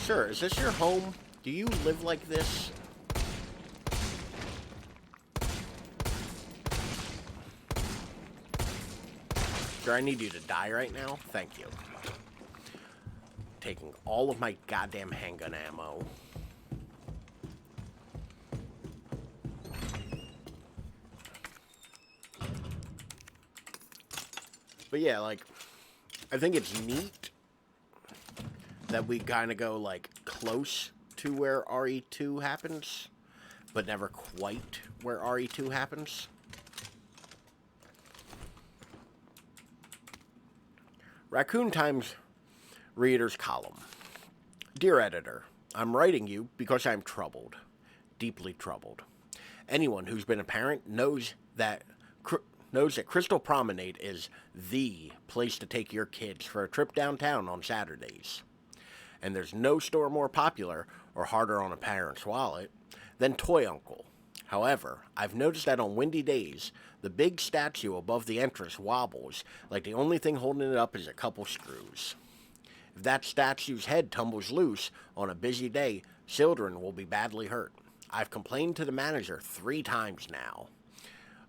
Speaker 3: Sir, is this your home? Do you live like this? Sir, I need you to die right now. Thank you. Taking all of my goddamn handgun ammo. But yeah, like, I think it's neat that we kind of go, like, close to where RE2 happens, but never quite where RE2 happens. Raccoon Times Reader's Column. Dear Editor, I'm writing you because I'm troubled. Deeply troubled. Anyone who's been a parent knows that Crystal Promenade is the place to take your kids for a trip downtown on Saturdays. And there's no store more popular or harder on a parent's wallet than Toy Uncle. However, I've noticed that on windy days, the big statue above the entrance wobbles like the only thing holding it up is a couple screws. If that statue's head tumbles loose on a busy day, children will be badly hurt. I've complained to the manager 3 times now,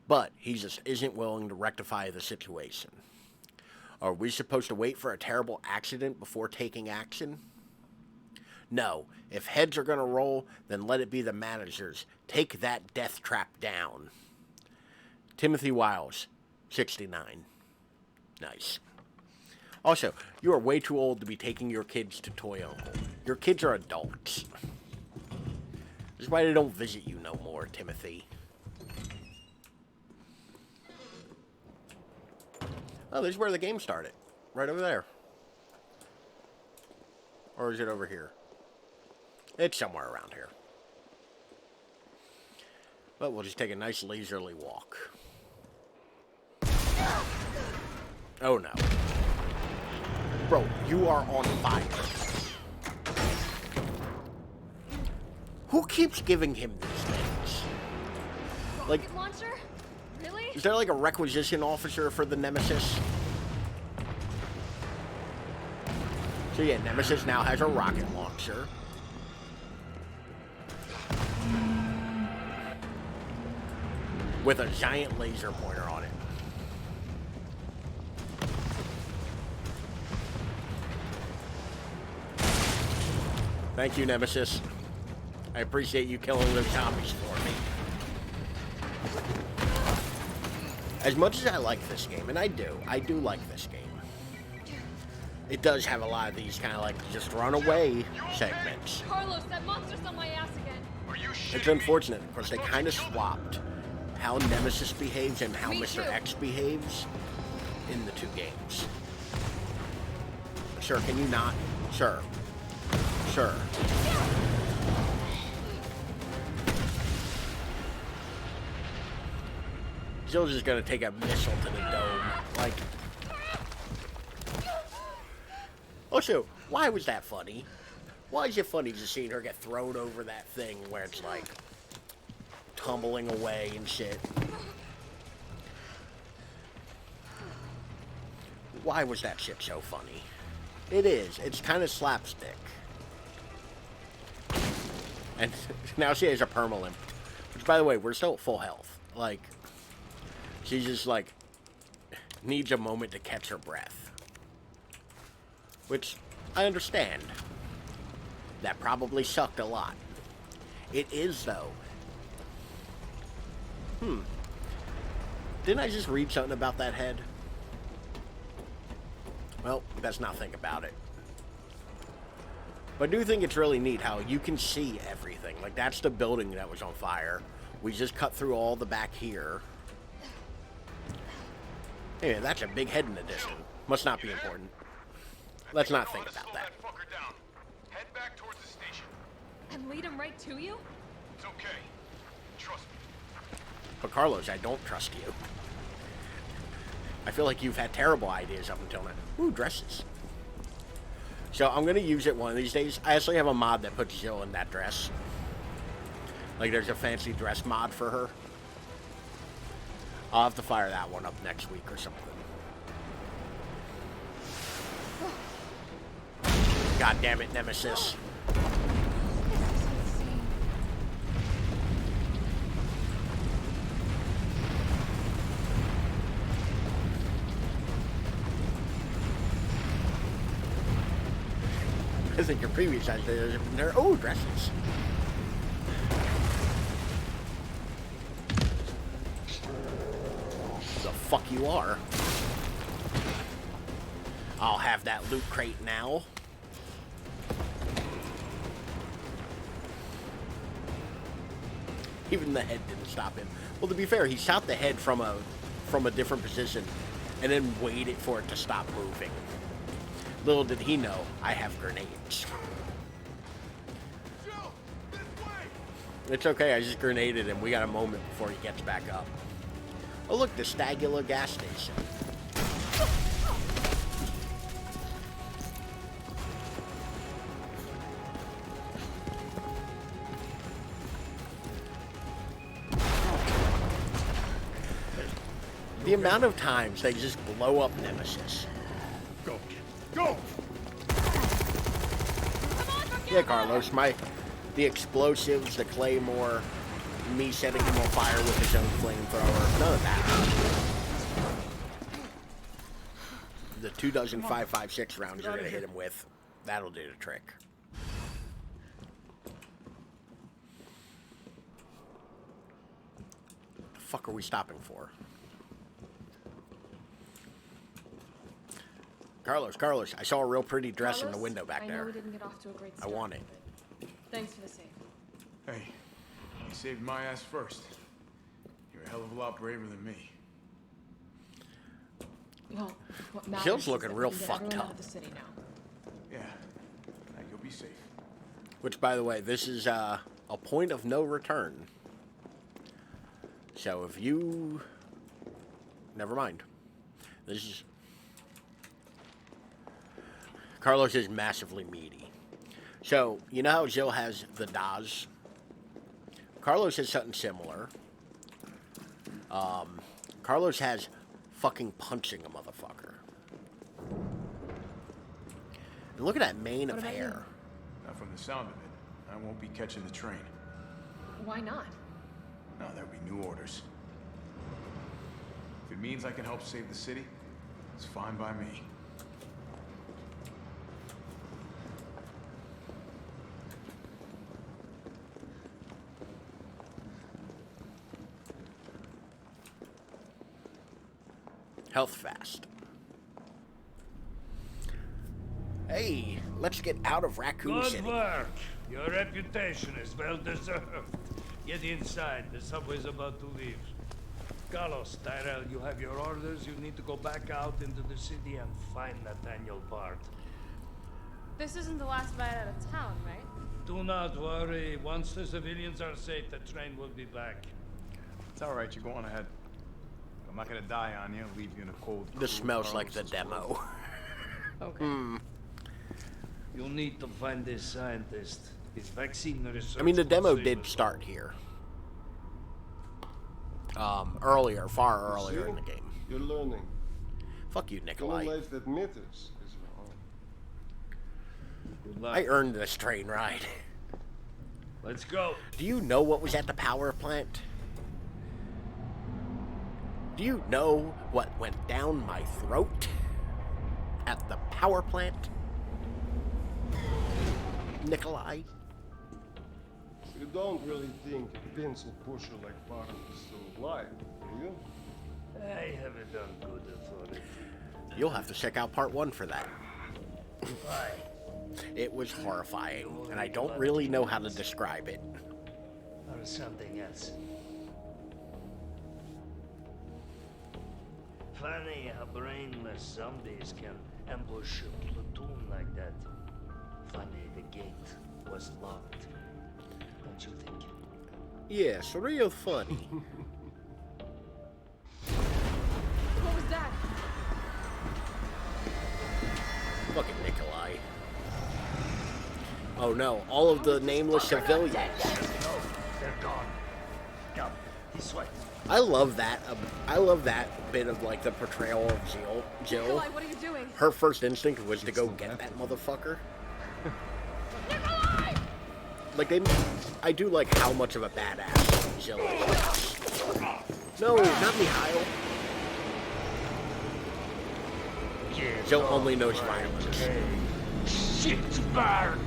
Speaker 3: but he just isn't willing to rectify the situation. Are we supposed to wait for a terrible accident before taking action? No, if heads are going to roll, then let it be the managers. Take that death trap down. Timothy Wiles, 69. Nice. Also, you are way too old to be taking your kids to Toy Uncle. Your kids are adults. This is why they don't visit you no more, Timothy. Oh, this is where the game started. Right over there. Or is it over here? It's somewhere around here. But we'll just take a nice leisurely walk. Oh no. Bro, you are on fire. Who keeps giving him these things? Like,
Speaker 6: Rocket launcher? Really?
Speaker 3: is there like a requisition officer for the Nemesis? So yeah, Nemesis now has a rocket launcher. With a giant laser pointer on it. Thank you, Nemesis. I appreciate you killing those zombies for me. As much as I like this game, and I do like this game. It does have a lot of these kind of like just run away segments.
Speaker 6: Carlos, that monster's on my ass again.
Speaker 7: Are you shitting
Speaker 3: It's unfortunate because they kind of swapped how Nemesis behaves and how
Speaker 6: Me
Speaker 3: Mr.
Speaker 6: too.
Speaker 3: X behaves in the two games. Sir, can you not? Sir. Sir. Jill's just gonna take a missile to the dome. Like. Also, why was that funny? Why is it funny just seeing her get thrown over that thing where it's like tumbling away and shit? Why was that shit so funny? It is. It's kind of slapstick. And now she has a permalimp. Which, by the way, we're still at full health. Like, she just, like, needs a moment to catch her breath. Which, I understand. That probably sucked a lot. It is, though. Didn't I just read something about that head? Well, let's not think about it. But I do think it's really neat how you can see everything. Like, that's the building that was on fire. We just cut through all the back here. Yeah, that's a big head in the distance. Must not be important. Let's not think about that.
Speaker 7: Slow that fucker down. Head back towards the station.
Speaker 6: And lead him right to you?
Speaker 7: It's okay. Trust me.
Speaker 3: But Carlos, I don't trust you. I feel like you've had terrible ideas up until now. Ooh, dresses. So I'm going to use it one of these days. I actually have a mod that puts Jill in that dress. Like there's a fancy dress mod for her. I'll have to fire that one up next week or something. God damn it, Nemesis. I think your previous ideas are oh dresses. The fuck you are. I'll have that loot crate now. Even the head didn't stop him. Well, to be fair, he shot the head from a different position and then waited for it to stop moving. Little did he know, I have grenades.
Speaker 7: Joe, this way!
Speaker 3: It's okay, I just grenaded him. We got a moment before he gets back up. Oh look, the Stagula gas station. The amount of times they just blow up Nemesis.
Speaker 7: Go. Go!
Speaker 3: Yeah, Carlos, the explosives, the claymore, me setting him on fire with his own flamethrower, none of that. The 2.556 rounds you're gonna hit him with, that'll do the trick. The fuck are we stopping for? Carlos, I saw a real pretty dress in the
Speaker 6: Carlos,
Speaker 3: window back
Speaker 6: I
Speaker 3: there.
Speaker 6: know we didn't get off to a great
Speaker 3: I
Speaker 6: start.
Speaker 3: want it.
Speaker 6: but Thanks for the save.
Speaker 7: Hey, you saved my ass first. You're a hell of a lot braver than me.
Speaker 6: Well, what matters
Speaker 3: Jill's
Speaker 6: is
Speaker 3: looking
Speaker 6: that we
Speaker 3: real
Speaker 6: can get
Speaker 3: fucked
Speaker 6: everyone
Speaker 3: up.
Speaker 6: out of the city now.
Speaker 7: Yeah. Now you'll be safe.
Speaker 3: Which, by the way, this is a point of no return. So if you... Never mind. This is... Carlos is massively meaty. So, you know how Jill has the Daz? Carlos has something similar. Carlos has fucking punching a motherfucker. And look at that mane
Speaker 6: What
Speaker 3: of
Speaker 6: about
Speaker 3: hair.
Speaker 7: Not from the sound of it. I won't be catching the train.
Speaker 6: Why not?
Speaker 7: No, there'll be new orders. If it means I can help save the city, it's fine by me.
Speaker 3: Health fast. Hey, let's get out of Raccoon City.
Speaker 9: Good work. Your reputation is well deserved. Get inside. The subway's about to leave. Carlos, Tyrell, you have your orders. You need to go back out into the city and find Nathaniel Bard.
Speaker 10: This isn't the last bite out of town, right?
Speaker 9: Do not worry. Once the civilians are safe, the train will be back.
Speaker 7: It's all right. You go on ahead. I'm not gonna die on you. Leave you in a cold.
Speaker 3: This smells like the demo.
Speaker 5: Okay.
Speaker 9: You'll need to find this scientist. His vaccine research.
Speaker 3: I mean, the
Speaker 9: will
Speaker 3: demo
Speaker 9: save
Speaker 3: did
Speaker 9: us
Speaker 3: start here. Earlier, far earlier in the game.
Speaker 11: You're learning.
Speaker 3: Fuck you, Nikolai.
Speaker 11: Don't life admit us as well.
Speaker 9: Good luck.
Speaker 3: I earned this train ride.
Speaker 9: Let's go.
Speaker 3: Do you know what was at the power plant? Do you know what went down my throat at the power plant? Nikolai?
Speaker 11: You don't really think a pencil pusher like Barton is still alive, do you?
Speaker 9: I have it on good authority.
Speaker 3: You'll have to check out part 1 for that.
Speaker 9: Why?
Speaker 3: It was horrifying, and I don't really know how to describe it.
Speaker 9: Or something else. Funny how brainless zombies can ambush a platoon like that. Funny the gate was locked. Don't you think?
Speaker 3: Yes, real funny.
Speaker 6: What was that?
Speaker 3: Fucking Nikolai. Oh no, all of the nameless civilians.
Speaker 9: They're gone. Come, this way.
Speaker 3: I love that. I love that bit of like the portrayal of Jill.
Speaker 6: Nikolai, what are you doing?
Speaker 3: Her first instinct was to go get that motherfucker.
Speaker 6: Nikolai!
Speaker 3: Like I do like how much of a badass Jill is. No, not Mikhail. Jill only knows violence.
Speaker 9: Shit, Bard!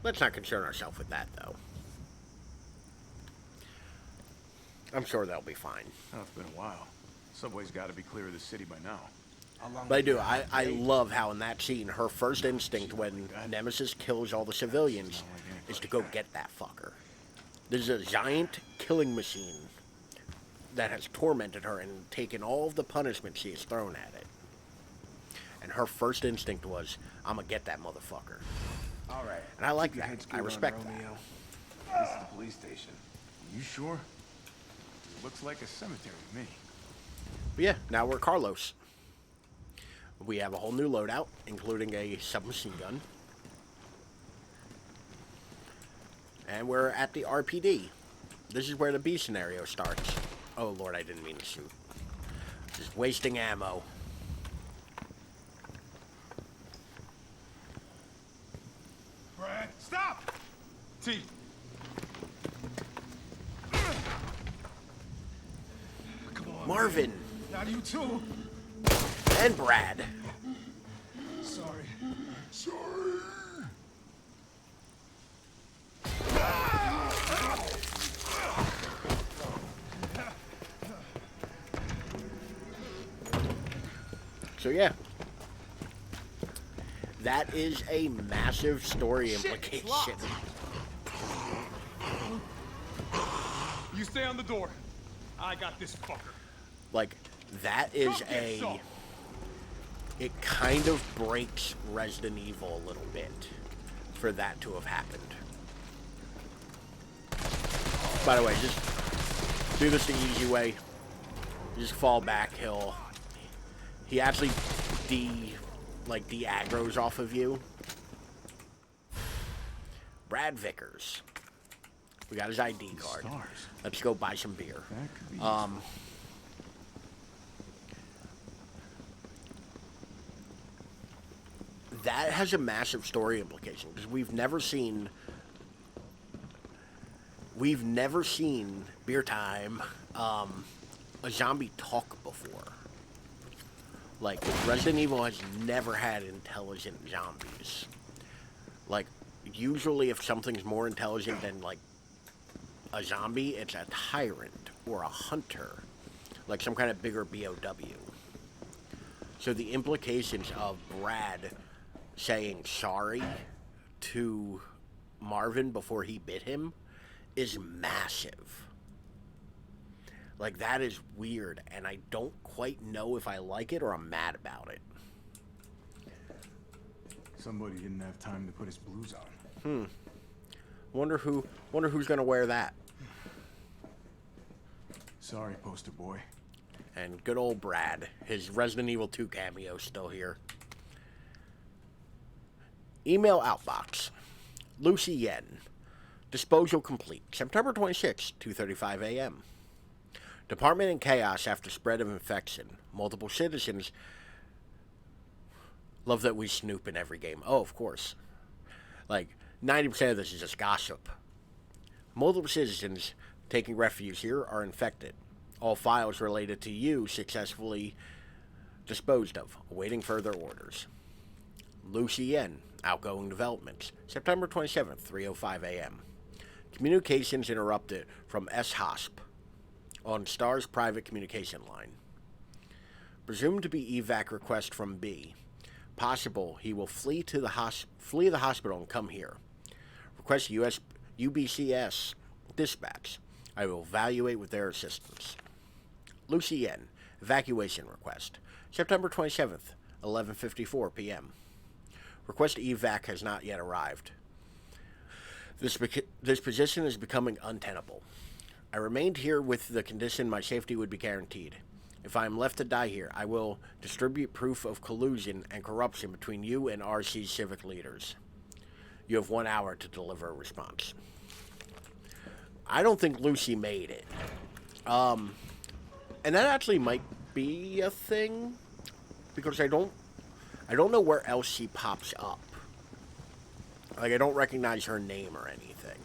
Speaker 3: Let's not concern ourselves with that, though. I'm sure they'll be fine.
Speaker 7: Oh, it's been a while. Subway's got to be clear of the city by now.
Speaker 3: But I do. I love how in that scene, her first instinct when Nemesis kills all the civilians is to go get that fucker. There's a giant killing machine that has tormented her and taken all of the punishment she has thrown at it. And her first instinct was, I'm going to get that motherfucker.
Speaker 7: All right.
Speaker 3: And I like that. I respect that.
Speaker 7: This is the police station. You sure? It looks like a cemetery to me.
Speaker 3: But yeah, now we're Carlos. We have a whole new loadout, including a submachine gun. And we're at the RPD. This is where the B scenario starts. Oh lord, I didn't mean to shoot. Just wasting ammo.
Speaker 7: Brad, stop! T. Come on.
Speaker 3: Marvin.
Speaker 7: Not you too.
Speaker 3: And Brad.
Speaker 7: Sorry. Sorry.
Speaker 3: So yeah. That is a massive story implication.
Speaker 7: You stay on the door. I got this fucker.
Speaker 3: Like, that is a... It kind of breaks Resident Evil a little bit for that to have happened. By the way, just do this the easy way. Just fall back, he actually like, de-aggroes off of you. Brad Vickers. We got his ID card.
Speaker 7: Stars.
Speaker 3: Let's go buy some beer.
Speaker 7: That could be useful.
Speaker 3: That has a massive story implication because we've never seen beer time a zombie talk before. Like, Resident Evil has never had intelligent zombies. Like, usually if something's more intelligent than, like, a zombie, it's a tyrant or a hunter. Like some kind of bigger BOW. So the implications of Brad saying sorry to Marvin before he bit him is massive. Like, that is weird, and I don't quite know if I like it or I'm mad about it.
Speaker 7: Somebody didn't have time to put his blues on.
Speaker 3: Wonder who's gonna wear that.
Speaker 7: Sorry, poster boy.
Speaker 3: And good old Brad. His Resident Evil 2 cameo still here. Email outbox. Lucy Yen. Disposal complete. September 26, 2:35 a.m. Department in chaos after spread of infection. Multiple citizens. Love that we snoop in every game. Oh, of course. Like, 90% of this is just gossip. Multiple citizens taking refuge here are infected. All files related to you successfully disposed of, awaiting further orders. Lucy Yen, outgoing developments. September 27th, 3:05 a.m. Communications interrupted from S-HOSP on Star's private communication line. Presumed to be evac request from B. Possible he will flee the hospital and come here. Request UBCS dispatch. I will evaluate with their assistance. Lucy Yen, evacuation request. September 27th, 11:54 p.m. Request evac has not yet arrived. This position is becoming untenable. I remained here with the condition my safety would be guaranteed. If I am left to die here, I will distribute proof of collusion and corruption between you and RC's civic leaders. You have 1 hour to deliver a response. I don't think Lucy made it. And that actually might be a thing, because I don't know where else she pops up. Like, I don't recognize her name or anything.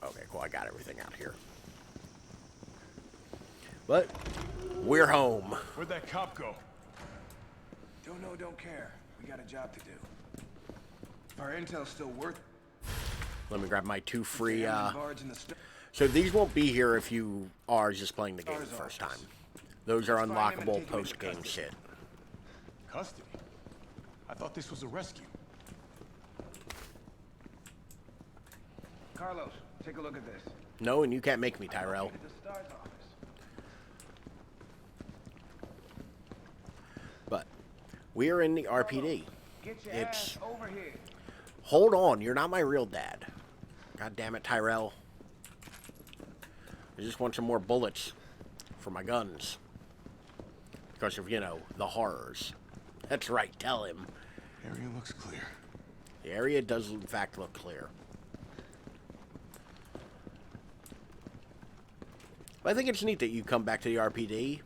Speaker 3: Okay, cool, I got everything out here. But we're home.
Speaker 7: Where'd that cop go?
Speaker 12: Don't know, don't care. We got a job to do. If our intel's still worth.
Speaker 3: Let me grab my 2 free, So these won't be here if you are just playing the game the first time. Those are unlockable post-game shit.
Speaker 7: Custody? I thought this was a rescue.
Speaker 12: Carlos, take a look at this.
Speaker 3: No, and you can't make me, Tyrell. But we are in the RPD. It's...
Speaker 12: over here.
Speaker 3: Hold on, you're not my real dad. God damn it, Tyrell. I just want some more bullets for my guns. Because of, you know, the horrors. That's right, tell him.
Speaker 7: Area looks clear.
Speaker 3: The area does, in fact, look clear. But I think it's neat that you come back to the RPD.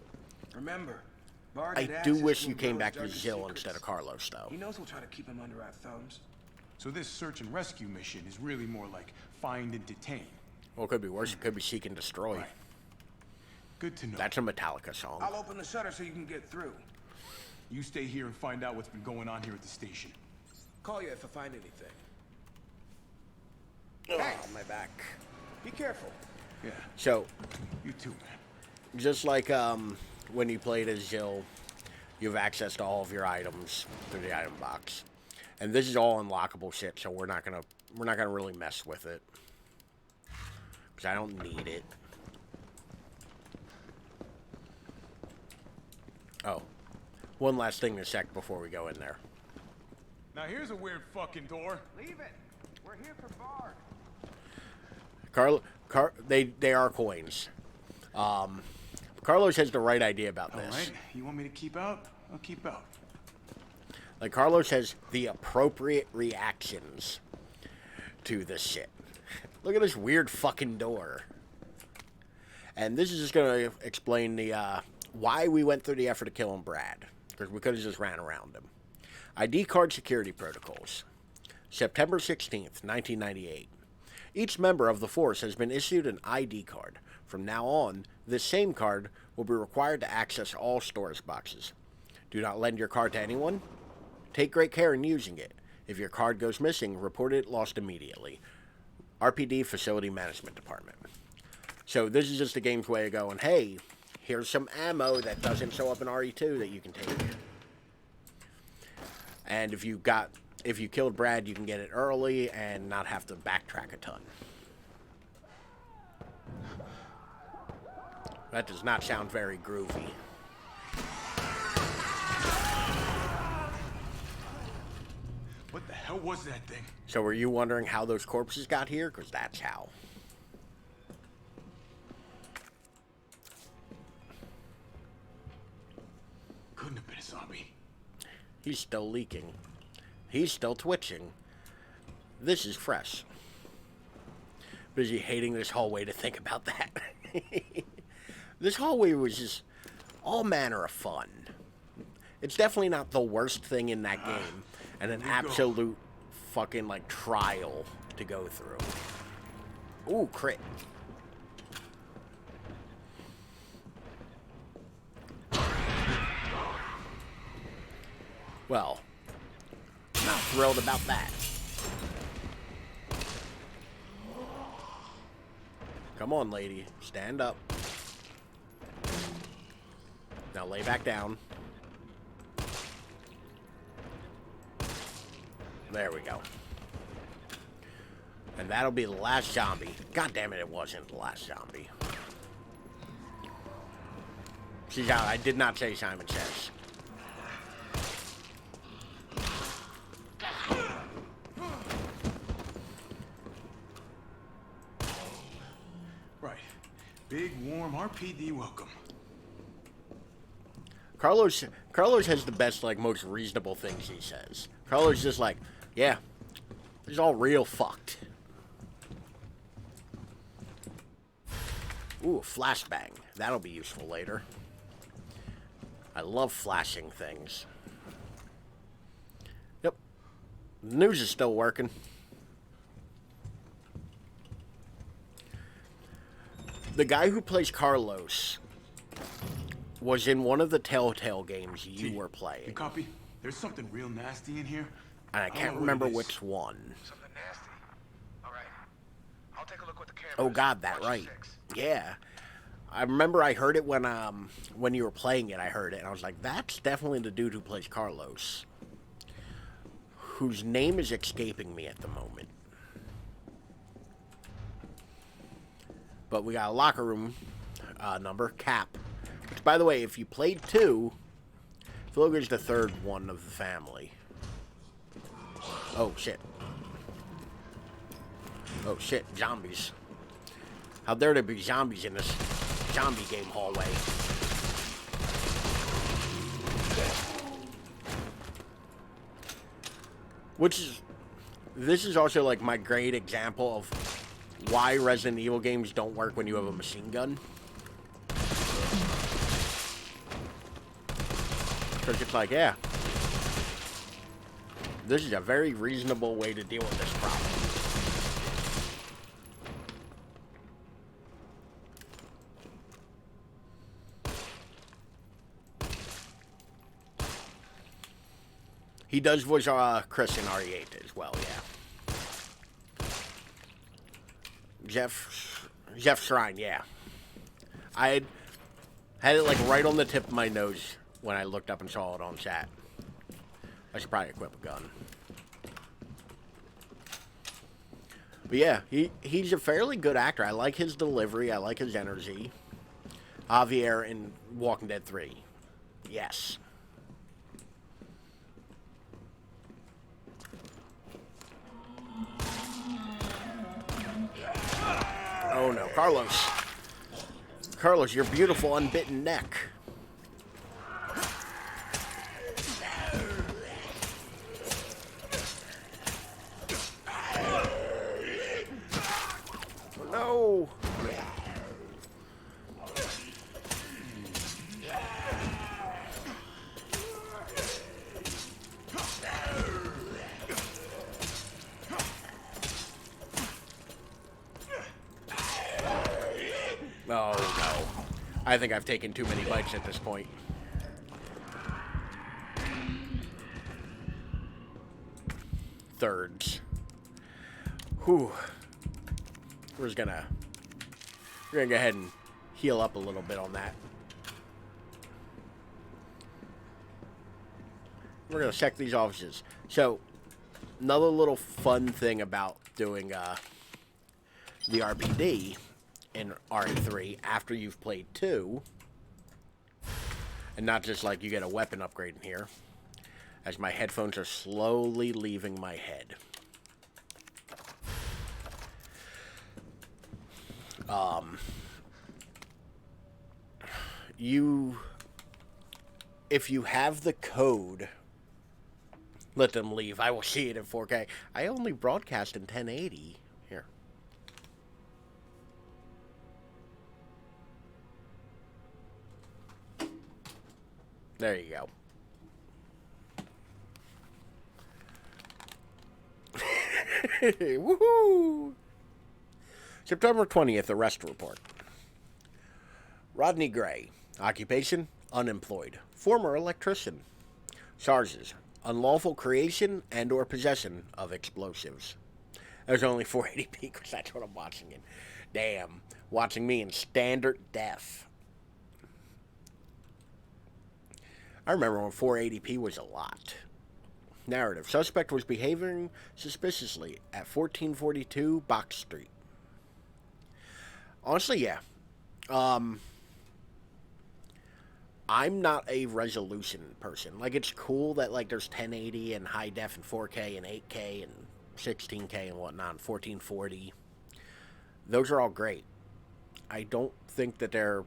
Speaker 12: Remember,
Speaker 3: I do wish you came back to Jill instead of Carlos, though.
Speaker 12: He knows we'll try to keep him under our thumbs.
Speaker 7: So this search and rescue mission is really more like find and detain.
Speaker 3: Well, it could be worse. It could be seek and destroy.
Speaker 7: Right. Good to know.
Speaker 3: That's a Metallica song.
Speaker 12: I'll open the shutter so you can get through.
Speaker 7: You stay here and find out what's been going on here at the station.
Speaker 12: Call you if I find anything.
Speaker 3: Oh,
Speaker 12: Hey!
Speaker 3: my back.
Speaker 12: Be careful.
Speaker 7: Yeah.
Speaker 3: So,
Speaker 7: You too, man.
Speaker 3: just like when you played as Jill, you have access to all of your items through the item box. And this is all unlockable shit, so we're not gonna really mess with it. Because I don't need it. Oh. One last thing to check before we go in there.
Speaker 7: Now here's a weird fucking door.
Speaker 12: Leave it. We're here for Bard.
Speaker 3: They are coins. Carlos has the right idea about
Speaker 7: All
Speaker 3: this.
Speaker 7: right. You want me to keep out? I'll keep out.
Speaker 3: Like, Carlos has the appropriate reactions to this shit. Look at this weird fucking door. And this is just going to explain the why we went through the effort of killing Brad. Because we could have just ran around him. ID card security protocols. September 16th, 1998. Each member of the force has been issued an ID card. From now on, this same card will be required to access all storage boxes. Do not lend your card to anyone. Take great care in using it. If your card goes missing, report it lost immediately. RPD Facility Management Department. So this is just the game's way of going, hey, here's some ammo that doesn't show up in RE2 that you can take. And if you killed Brad, you can get it early and not have to backtrack a ton. That does not sound very groovy.
Speaker 7: What the hell was that thing?
Speaker 3: So were you wondering how those corpses got here? Because that's how.
Speaker 7: Couldn't have been a zombie.
Speaker 3: He's still leaking. He's still twitching. This is fresh. Busy hating this hallway to think about that. This hallway was just all manner of fun. It's definitely not the worst thing in that game. And an absolute fucking, like, trial to go through. Ooh, crit. Well, not thrilled about that. Come on, lady. Stand up. Now lay back down. There we go. And that'll be the last zombie. God damn it, it wasn't the last zombie. See, I did not say Simon Says.
Speaker 7: Right. Big, warm RPD welcome.
Speaker 3: Carlos has the best, like, most reasonable things he says. Carlos just like, yeah, it's all real fucked. Ooh, flashbang. That'll be useful later. I love flashing things. Yep. The news is still working. The guy who plays Carlos was in one of the Telltale games you were playing.
Speaker 7: You copy? There's something real nasty in here.
Speaker 3: And I can't remember which one.
Speaker 12: Something nasty. All right. I'll take a look with the camera.
Speaker 3: Oh God, that right. Yeah. I remember I heard it when you were playing it. I heard it, and I was like, "That's definitely the dude who plays Carlos." Whose name is escaping me at the moment. But we got a locker room number, Cap. Which, by the way, if you played 2, Philogre's the third one of the family. Oh, shit. Oh, shit. Zombies. How dare there be zombies in this zombie game hallway? This is also, like, my great example of why Resident Evil games don't work when you have a machine gun. Because it's like, yeah, this is a very reasonable way to deal with this problem. He does voice Chris in RE8 as well, yeah. Jeff Shrine, yeah. I had it like right on the tip of my nose when I looked up and saw it on chat. I should probably equip a gun. But yeah, he's a fairly good actor. I like his delivery. I like his energy. Javier in Walking Dead 3. Yes. Oh no, Carlos. Carlos, your beautiful unbitten neck. I think I've taken too many bites at this point. Thirds. Whew. We're gonna go ahead and heal up a little bit on that. We're gonna check these offices. So, another little fun thing about doing the RPD in RE3 after you've played 2, and not just like you get a weapon upgrade in here, as my headphones are slowly leaving my head. If you have the code, let them leave. I will see it in 4K. I only broadcast in 1080. Here. There you go. Woohoo! September 20th, arrest report. Rodney Gray. Occupation, unemployed. Former electrician. Charges, unlawful creation and or possession of explosives. There's only 480p because that's what I'm watching in. Damn. Watching me in standard def. I remember when 480p was a lot. Narrative. Suspect was behaving suspiciously at 1442 Box Street. Honestly, yeah. I'm not a resolution person. Like, it's cool that, like, there's 1080 and high def and 4K and 8K and 16K and whatnot, and 1440. Those are all great. I don't think that they're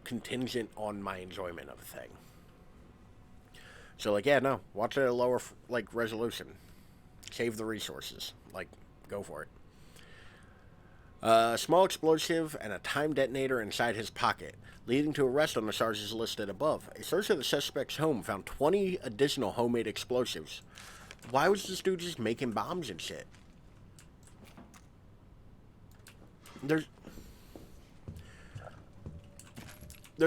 Speaker 3: contingent on my enjoyment of a thing. So, like, yeah, no. Watch it at a lower, like, resolution. Save the resources. Like, go for it. A small explosive and a time detonator inside his pocket, leading to arrest on the charges listed above. A search of the suspect's home found 20 additional homemade explosives. Why was this dude just making bombs and shit? There's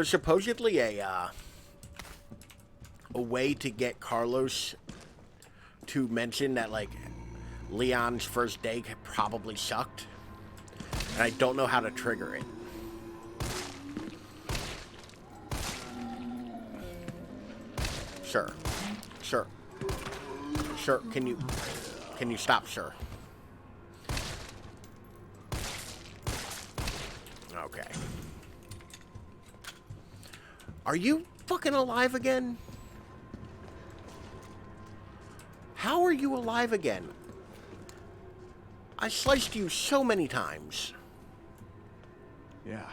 Speaker 3: supposedly a way to get Carlos to mention that, like, Leon's first day probably sucked. And I don't know how to trigger it. Sure. Sure. Sure. Can you stop, sir? Okay. Are you fucking alive again? How are you alive again? I sliced you so many times.
Speaker 7: Yeah.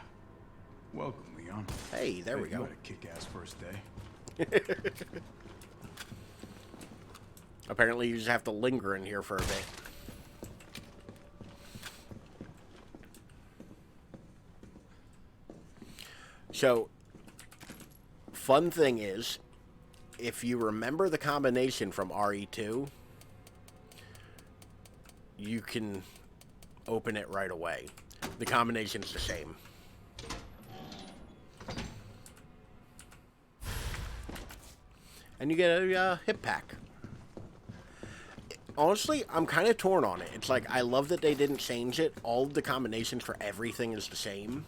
Speaker 7: Welcome, Leon.
Speaker 3: Hey, there we go.
Speaker 7: You had a kick-ass first day.
Speaker 3: Apparently you just have to linger in here for a bit. So, fun thing is, if you remember the combination from RE2, you can open it right away. The combination's the same. And you get a hip pack. Honestly, I'm kind of torn on it. It's like, I love that they didn't change it. All of the combinations for everything is the same.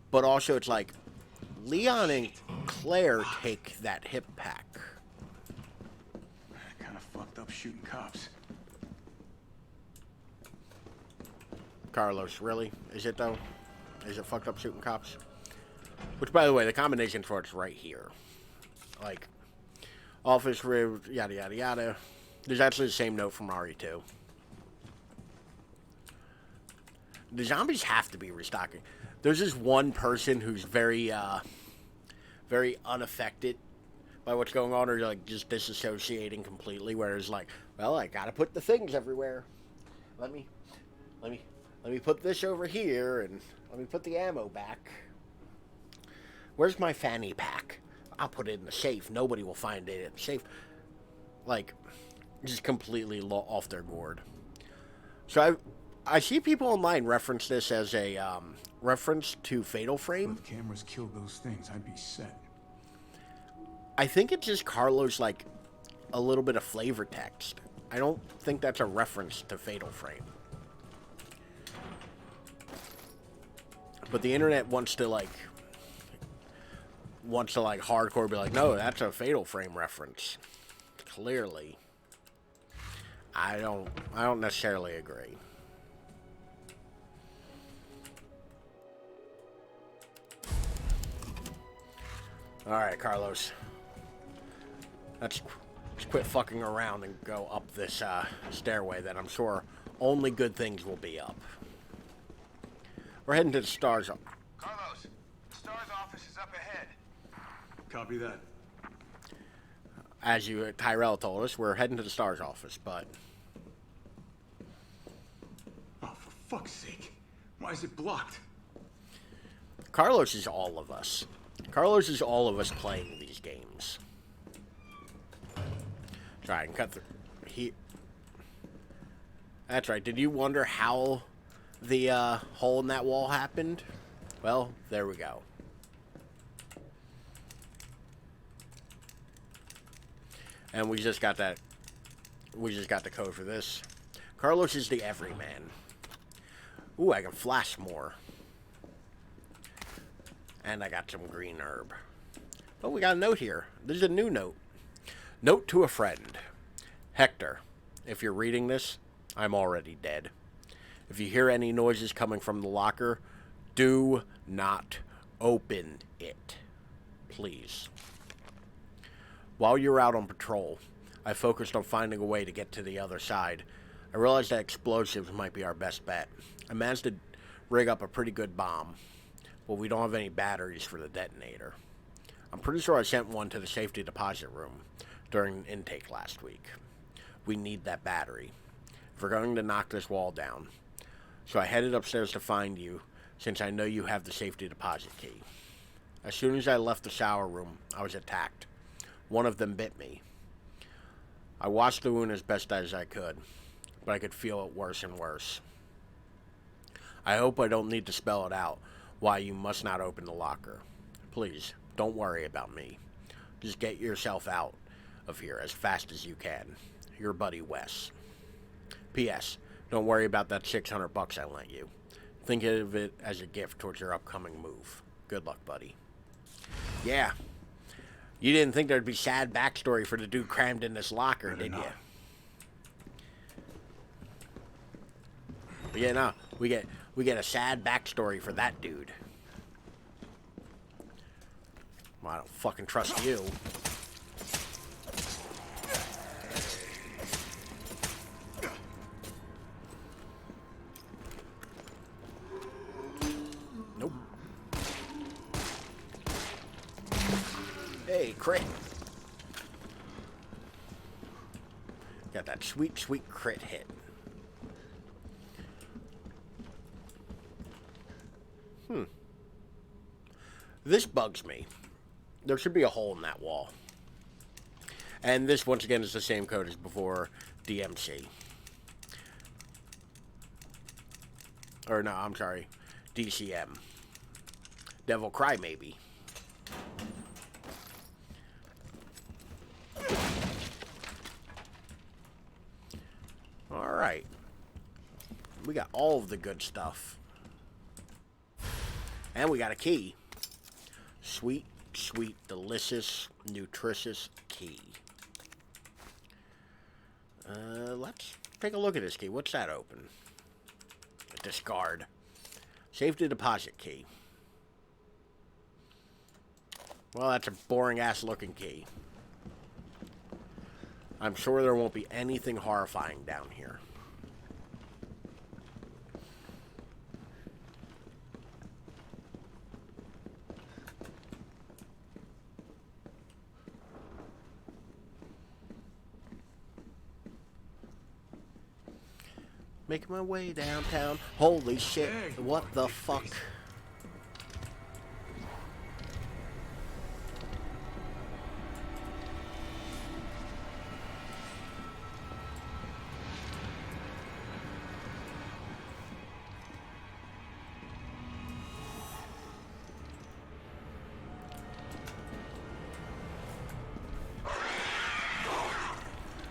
Speaker 3: But also, it's like, Leon and Claire take that hip pack.
Speaker 7: Kind of fucked up shooting cops.
Speaker 3: Carlos, really? Is it, though? Is it fucked up shooting cops? Which, by the way, the combination for it's right here. Like, office rib, yada, yada, yada. There's actually the same note from RE2. The zombies have to be restocking. There's this one person who's very unaffected by what's going on, or like just disassociating completely, where it's like, well, I gotta put the things everywhere. Let me put this over here, and let me put the ammo back. Where's my fanny pack? I'll put it in the safe. Nobody will find it in the safe. Like, just completely off their gourd. So I see people online reference this as a reference to Fatal Frame.
Speaker 7: If cameras killed those things, I'd be set.
Speaker 3: I think it's just Carlos, like, a little bit of flavor text. I don't think that's a reference to Fatal Frame. But the internet wants to hardcore be like, no, that's a Fatal Frame reference. Clearly. I don't necessarily agree. Alright, Carlos. Let's quit fucking around and go up this stairway that I'm sure only good things will be up. We're heading to the STARS.
Speaker 12: Carlos, the STARS office is up ahead.
Speaker 7: Copy that.
Speaker 3: As Tyrell told us, we're heading to the STARS office, but...
Speaker 7: Oh, for fuck's sake. Why is it blocked?
Speaker 3: Carlos is all of us. Carlos is all of us playing these games. Try and cut through. That's right. Did you wonder how the hole in that wall happened? Well, there we go. And we just got that. We just got the code for this. Carlos is the everyman. Ooh, I can flash more. And I got some green herb. Oh, we got a note here. There's a new note. Note to a friend. Hector, if you're reading this, I'm already dead. If you hear any noises coming from the locker, do not open it. Please. While you were out on patrol, I focused on finding a way to get to the other side. I realized that explosives might be our best bet. I managed to rig up a pretty good bomb, but we don't have any batteries for the detonator. I'm pretty sure I sent one to the safety deposit room during intake last week. We need that battery if we're going to knock this wall down. So I headed upstairs to find you, since I know you have the safety deposit key. As soon as I left the shower room, I was attacked. One of them bit me. I washed the wound as best as I could, but I could feel it worse and worse. I hope I don't need to spell it out why you must not open the locker. Please, don't worry about me. Just get yourself out of here as fast as you can. Your buddy Wes. P.S. Don't worry about that $600 I lent you. Think of it as a gift towards your upcoming move. Good luck, buddy. Yeah. You didn't think there'd be sad backstory for the dude crammed in this locker, did you? But yeah, no. We get a sad backstory for that dude. Well, I don't fucking trust you. Nope. Hey, crit. Got that sweet, sweet crit hit. This bugs me. There should be a hole in that wall. And this, once again, is the same code as before, DMC. Or no, I'm sorry, DCM. Devil Cry, maybe. Alright. We got all of the good stuff. And we got a key. Sweet, sweet, delicious, nutritious key. Let's take a look at this key. What's that open? Discard. Safety deposit key. Well, that's a boring-ass looking key. I'm sure there won't be anything horrifying down here. Making my way downtown. Holy shit. What the fuck?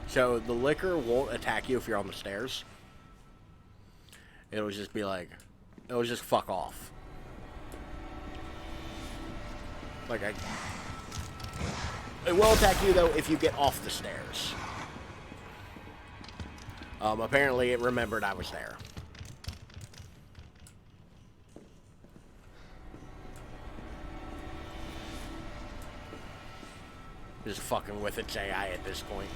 Speaker 3: So the liquor won't attack you if you're on the stairs. It'll just be like, it'll just fuck off. Like it will attack you though if you get off the stairs. Apparently it remembered I was there. Just fucking with its AI at this point.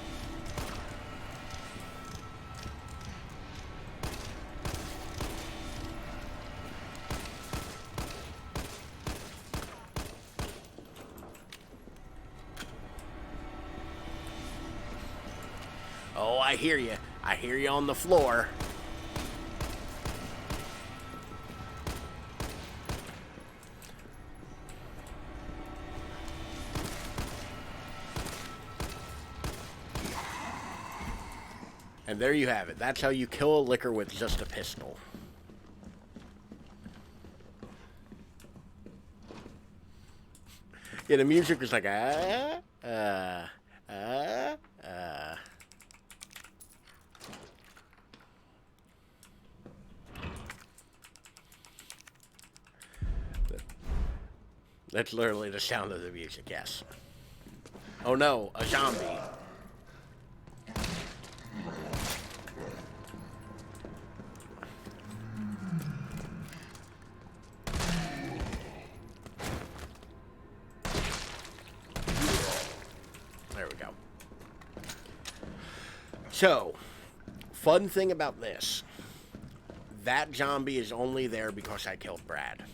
Speaker 3: Oh, I hear you. I hear you on the floor. And there you have it. That's how you kill a liquor with just a pistol. Yeah, the music was like, That's literally the sound of the music, yes. Oh no, a zombie. There we go. So, fun thing about this. That zombie is only there because I killed Brad.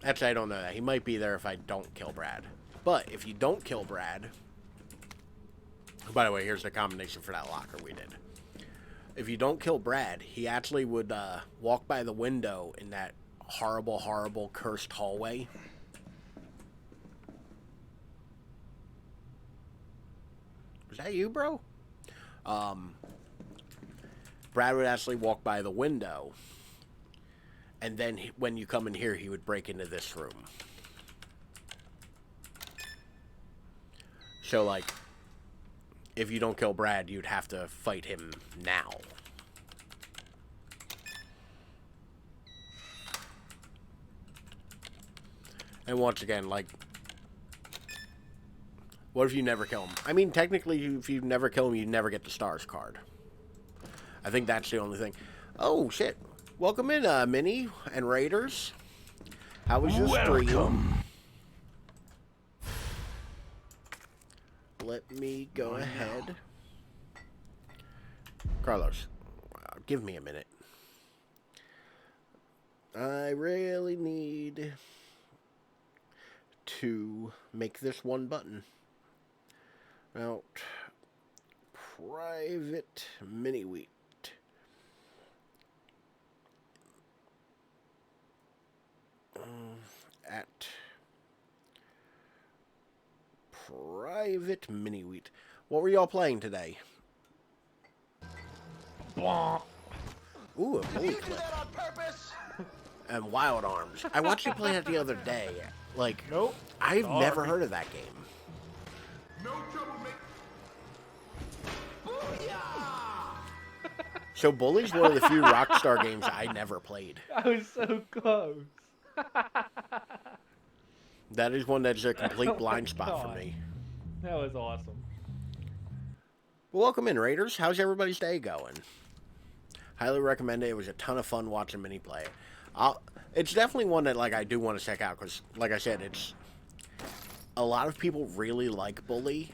Speaker 3: Actually, I don't know that. He might be there if I don't kill Brad. But if you don't kill Brad... By the way, here's the combination for that locker we did. If you don't kill Brad, he actually would walk by the window in that horrible, horrible, cursed hallway. Was that you, bro? Brad would actually walk by the window. And then when you come in here, he would break into this room. So, like, if you don't kill Brad, you'd have to fight him now. And once again, like, what if you never kill him? I mean, technically, if you never kill him, you never get the stars card. I think that's the only thing. Oh, shit. Welcome in, Minnie and Raiders. How was your stream? Let me go ahead. Carlos, give me a minute. I really need to make this one button. Out. Private mini wheat. At private mini wheat. What were y'all playing today? Blah. Ooh, a bully clip. And Wild Arms. I watched you play that the other day. Like, nope. I've never heard of that game. No trouble, So Bully's one of the few Rockstar games I never played.
Speaker 13: I was so close.
Speaker 3: That is one that's a complete blind spot for me.
Speaker 13: That was awesome.
Speaker 3: Well, welcome in, Raiders. How's everybody's day going? Highly recommend it. It was a ton of fun watching Minnie play. It's definitely one that like I do want to check out because, like I said, it's a lot of people really like Bully,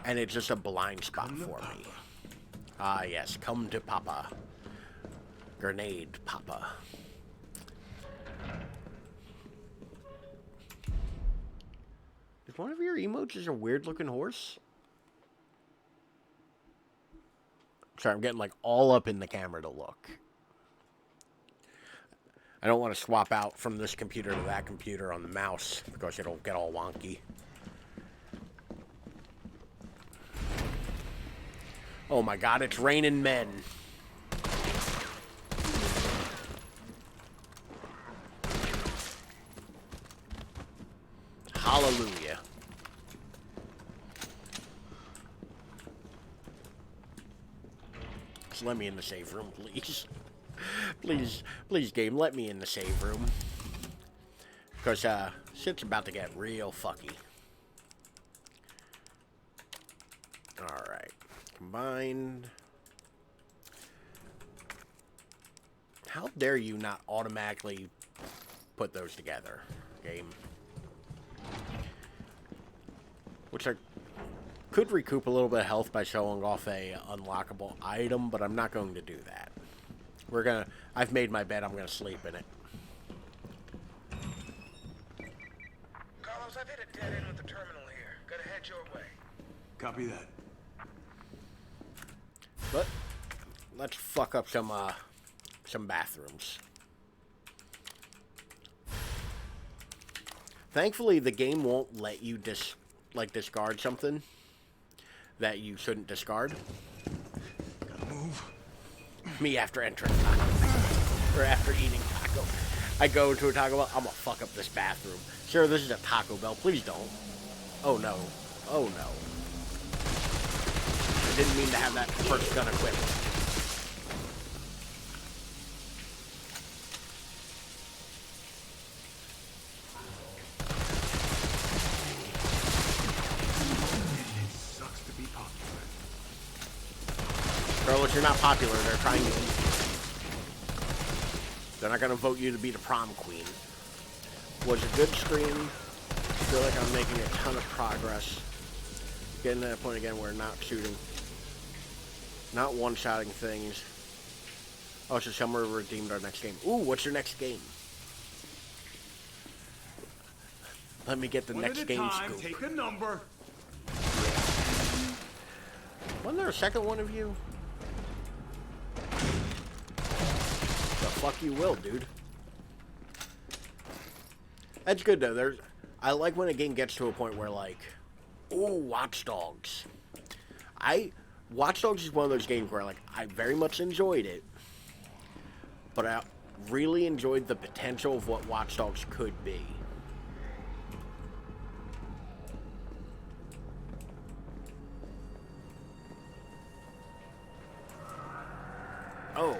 Speaker 3: and it's just a blind spot for me. Ah, yes, come to Papa. Grenade Papa. Is one of your emotes a weird-looking horse? Sorry, I'm getting like all up in the camera to look. I don't want to swap out from this computer to that computer on the mouse because it'll get all wonky. Oh my god, it's raining men. Hallelujah. Just let me in the save room, please. Please, game, let me in the save room. Because, shit's about to get real fucky. Alright. Combined. How dare you not automatically put those together, game? Which I could recoup a little bit of health by showing off a unlockable item, but I'm not going to do that. I've made my bed, I'm gonna sleep in it.
Speaker 12: Carlos, I've hit a dead end with the terminal here. Gotta head your way.
Speaker 7: Copy that.
Speaker 3: But let's fuck up some bathrooms. Thankfully, the game won't let you discard something that you shouldn't discard.
Speaker 7: Gotta move.
Speaker 3: Me after entering taco, or after eating taco, I go into a Taco Bell. I'm gonna fuck up this bathroom. Sure, this is a Taco Bell. Please don't. Oh no. Oh no. I didn't mean to have that first gun equipped. Carlos, you're not popular. They're trying to eat you. They're not going to vote you to be the prom queen. Was a good screen. Feel like I'm making a ton of progress. Getting to that point again where not shooting. Not one-shotting things. Oh, so somewhere redeemed our next game. Ooh, what's your next game? Let me get the next game scoop.
Speaker 7: Take a number.
Speaker 3: Wasn't there a second one of you? The fuck you will, dude. That's good though. I like when a game gets to a point where like, ooh, Watch Dogs. Watch Dogs is one of those games where like I very much enjoyed it, but I really enjoyed the potential of what Watch Dogs could be. Oh,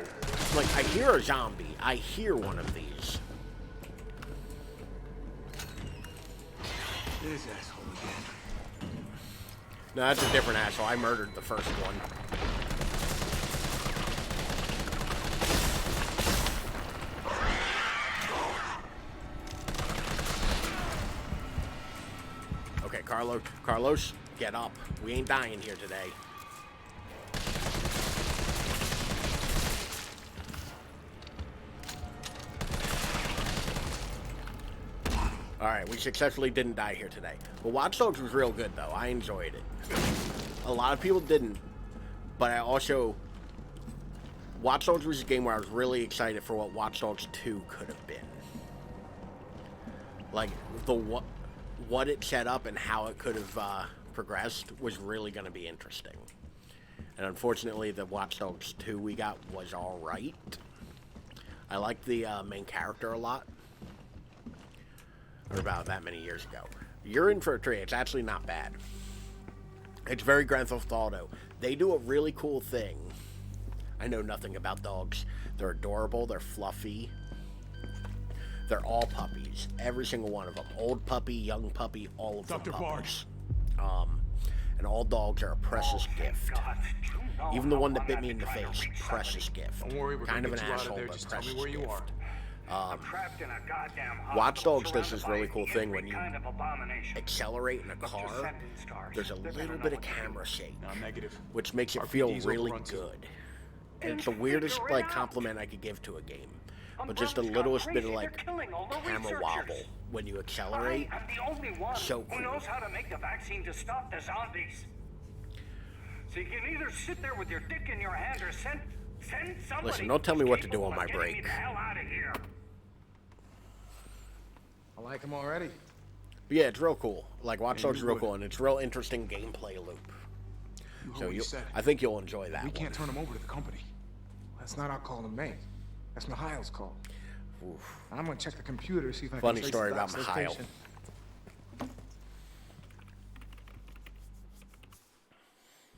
Speaker 3: like, I hear a zombie. I hear one of these.
Speaker 7: This asshole again.
Speaker 3: No, that's a different asshole. I murdered the first one. Okay, Carlos, get up. We ain't dying here today. Alright, we successfully didn't die here today. But Watch Dogs was real good, though. I enjoyed it. A lot of people didn't. But I also... Watch Dogs was a game where I was really excited for what Watch Dogs 2 could have been. Like, what it set up and how it could have progressed was really going to be interesting. And unfortunately, the Watch Dogs 2 we got was alright. I liked the main character a lot. Or about that many years ago. You're in for a treat. It's actually not bad. It's very Grand Theft Auto. They do a really cool thing. I know nothing about dogs. They're adorable. They're fluffy. They're all puppies. Every single one of them. Old puppy, young puppy, all of them puppies. And all dogs are a precious gift. Even the one that bit me in the face. Precious gift.
Speaker 7: Don't worry, we're
Speaker 3: kind of an
Speaker 7: gonna get you
Speaker 3: asshole,
Speaker 7: out of there.
Speaker 3: but
Speaker 7: Just tell me
Speaker 3: precious
Speaker 7: where you
Speaker 3: gift.
Speaker 7: are.
Speaker 3: Watch Dogs does this really cool thing when you accelerate in a car. There's a little bit of camera shake, which makes it feel really good. And it's the weirdest like compliment I could give to a game, but just the littlest bit of like camera wobble when you accelerate. So cool.
Speaker 14: Who knows how to make the vaccine to stop the zombies? So you can either sit there with your dick in your hand or send somebody.
Speaker 3: Listen, don't tell me what to do on my break.
Speaker 14: Get the hell out of here.
Speaker 12: I like him already.
Speaker 3: But yeah, it's real cool. Like, Watch Dogs is real cool, and it's real interesting gameplay loop.
Speaker 12: So
Speaker 3: I think you'll enjoy that.
Speaker 12: We can't turn him over to the company. That's not our call to make. That's Mihail's call.
Speaker 3: Oof.
Speaker 12: I'm gonna check the computer, see if I
Speaker 3: Funny
Speaker 12: can trace
Speaker 3: story
Speaker 12: the
Speaker 3: about
Speaker 12: doc's
Speaker 3: Mihail.
Speaker 12: location.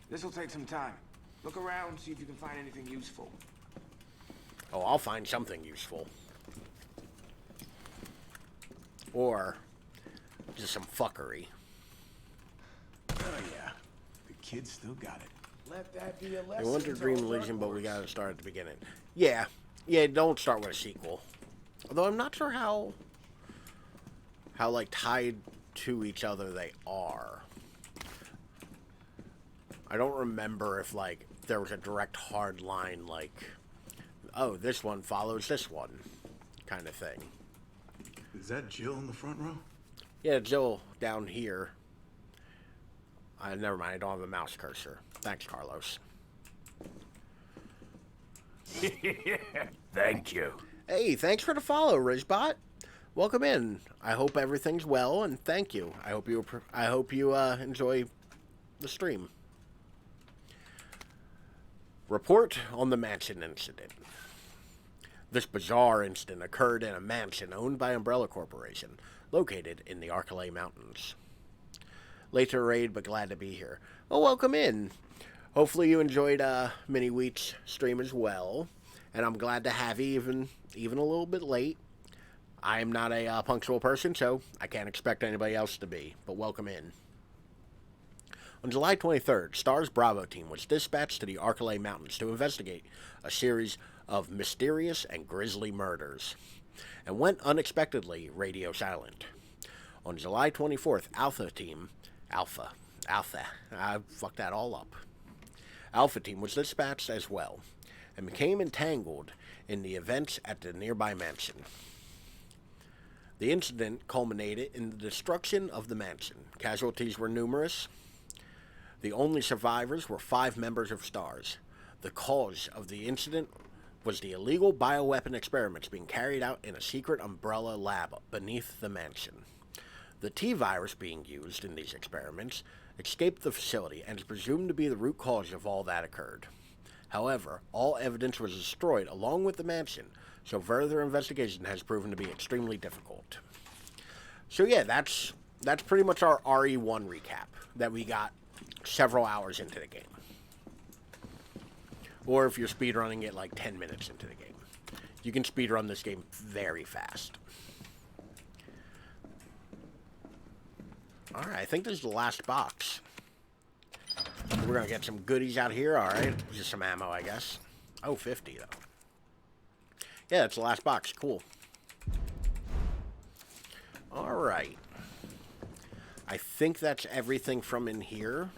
Speaker 12: This'll take some time. Look around, see if you can find anything useful.
Speaker 3: Oh, I'll find something useful. Or just some fuckery.
Speaker 12: Oh yeah, the kid still got it. Let that be a
Speaker 3: I
Speaker 12: lesson.
Speaker 3: want to dream illusion, but we gotta start at the beginning. Yeah, don't start with a sequel. Although I'm not sure how like tied to each other they are. I don't remember if like there was a direct hard line like, oh, this one follows this one kind of thing.
Speaker 7: Is that Jill in the front row?
Speaker 3: Yeah, Jill down here. Never mind, I don't have a mouse cursor. Thanks, Carlos.
Speaker 14: Thank you.
Speaker 3: Hey, thanks for the follow, Rizbot. Welcome in. I hope everything's well, and thank you. I hope you enjoy the stream. Report on the mansion incident. This bizarre incident occurred in a mansion owned by Umbrella Corporation, located in the Arcalay Mountains. Later raid, but glad to be here. Well, welcome in. Hopefully you enjoyed Mini Wheat's stream as well, and I'm glad to have you even a little bit late. I am not a punctual person, so I can't expect anybody else to be, but welcome in. On July 23rd, STAR's Bravo team was dispatched to the Arcalay Mountains to investigate a series of mysterious and grisly murders, and went unexpectedly radio silent. On July 24th, Alpha, I fucked that all up. Alpha team was dispatched as well, and became entangled in the events at the nearby mansion. The incident culminated in the destruction of the mansion. Casualties were numerous. The only survivors were 5 members of STARS. The cause of the incident was the illegal bioweapon experiments being carried out in a secret Umbrella lab beneath the mansion. The T-virus being used in these experiments escaped the facility and is presumed to be the root cause of all that occurred. However, all evidence was destroyed along with the mansion, so further investigation has proven to be extremely difficult. So yeah, that's pretty much our RE1 recap that we got several hours into the game. Or if you're speedrunning it like 10 minutes into the game. You can speedrun this game very fast. Alright, I think this is the last box. We're gonna get some goodies out here, alright. Just some ammo, I guess. Oh, 50 though. Yeah, that's the last box. Cool. Alright. I think that's everything from in here.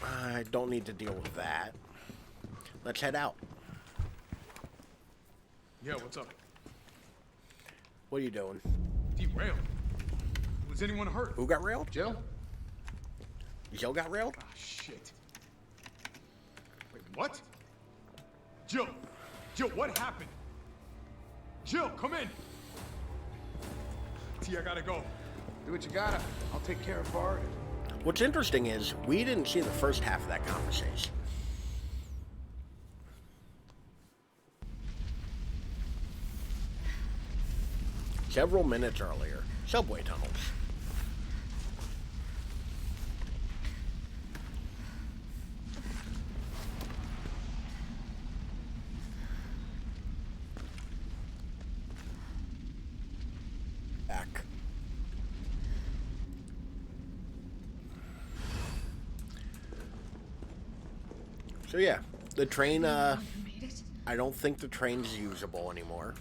Speaker 3: I don't need to deal with that. Let's head out.
Speaker 7: Yeah, what's up?
Speaker 3: What are you doing?
Speaker 7: Derailed. Was anyone hurt?
Speaker 3: Who got railed?
Speaker 7: Jill?
Speaker 3: Jill got railed?
Speaker 7: Ah, shit. Wait, what? Jill! Jill, what happened? Jill, come in! T, I gotta go.
Speaker 12: Do what you gotta. I'll take care of Bart.
Speaker 3: What's interesting is we didn't see the first half of that conversation. Several minutes earlier, subway tunnels. Back. So yeah, the train, I don't think the train's usable anymore.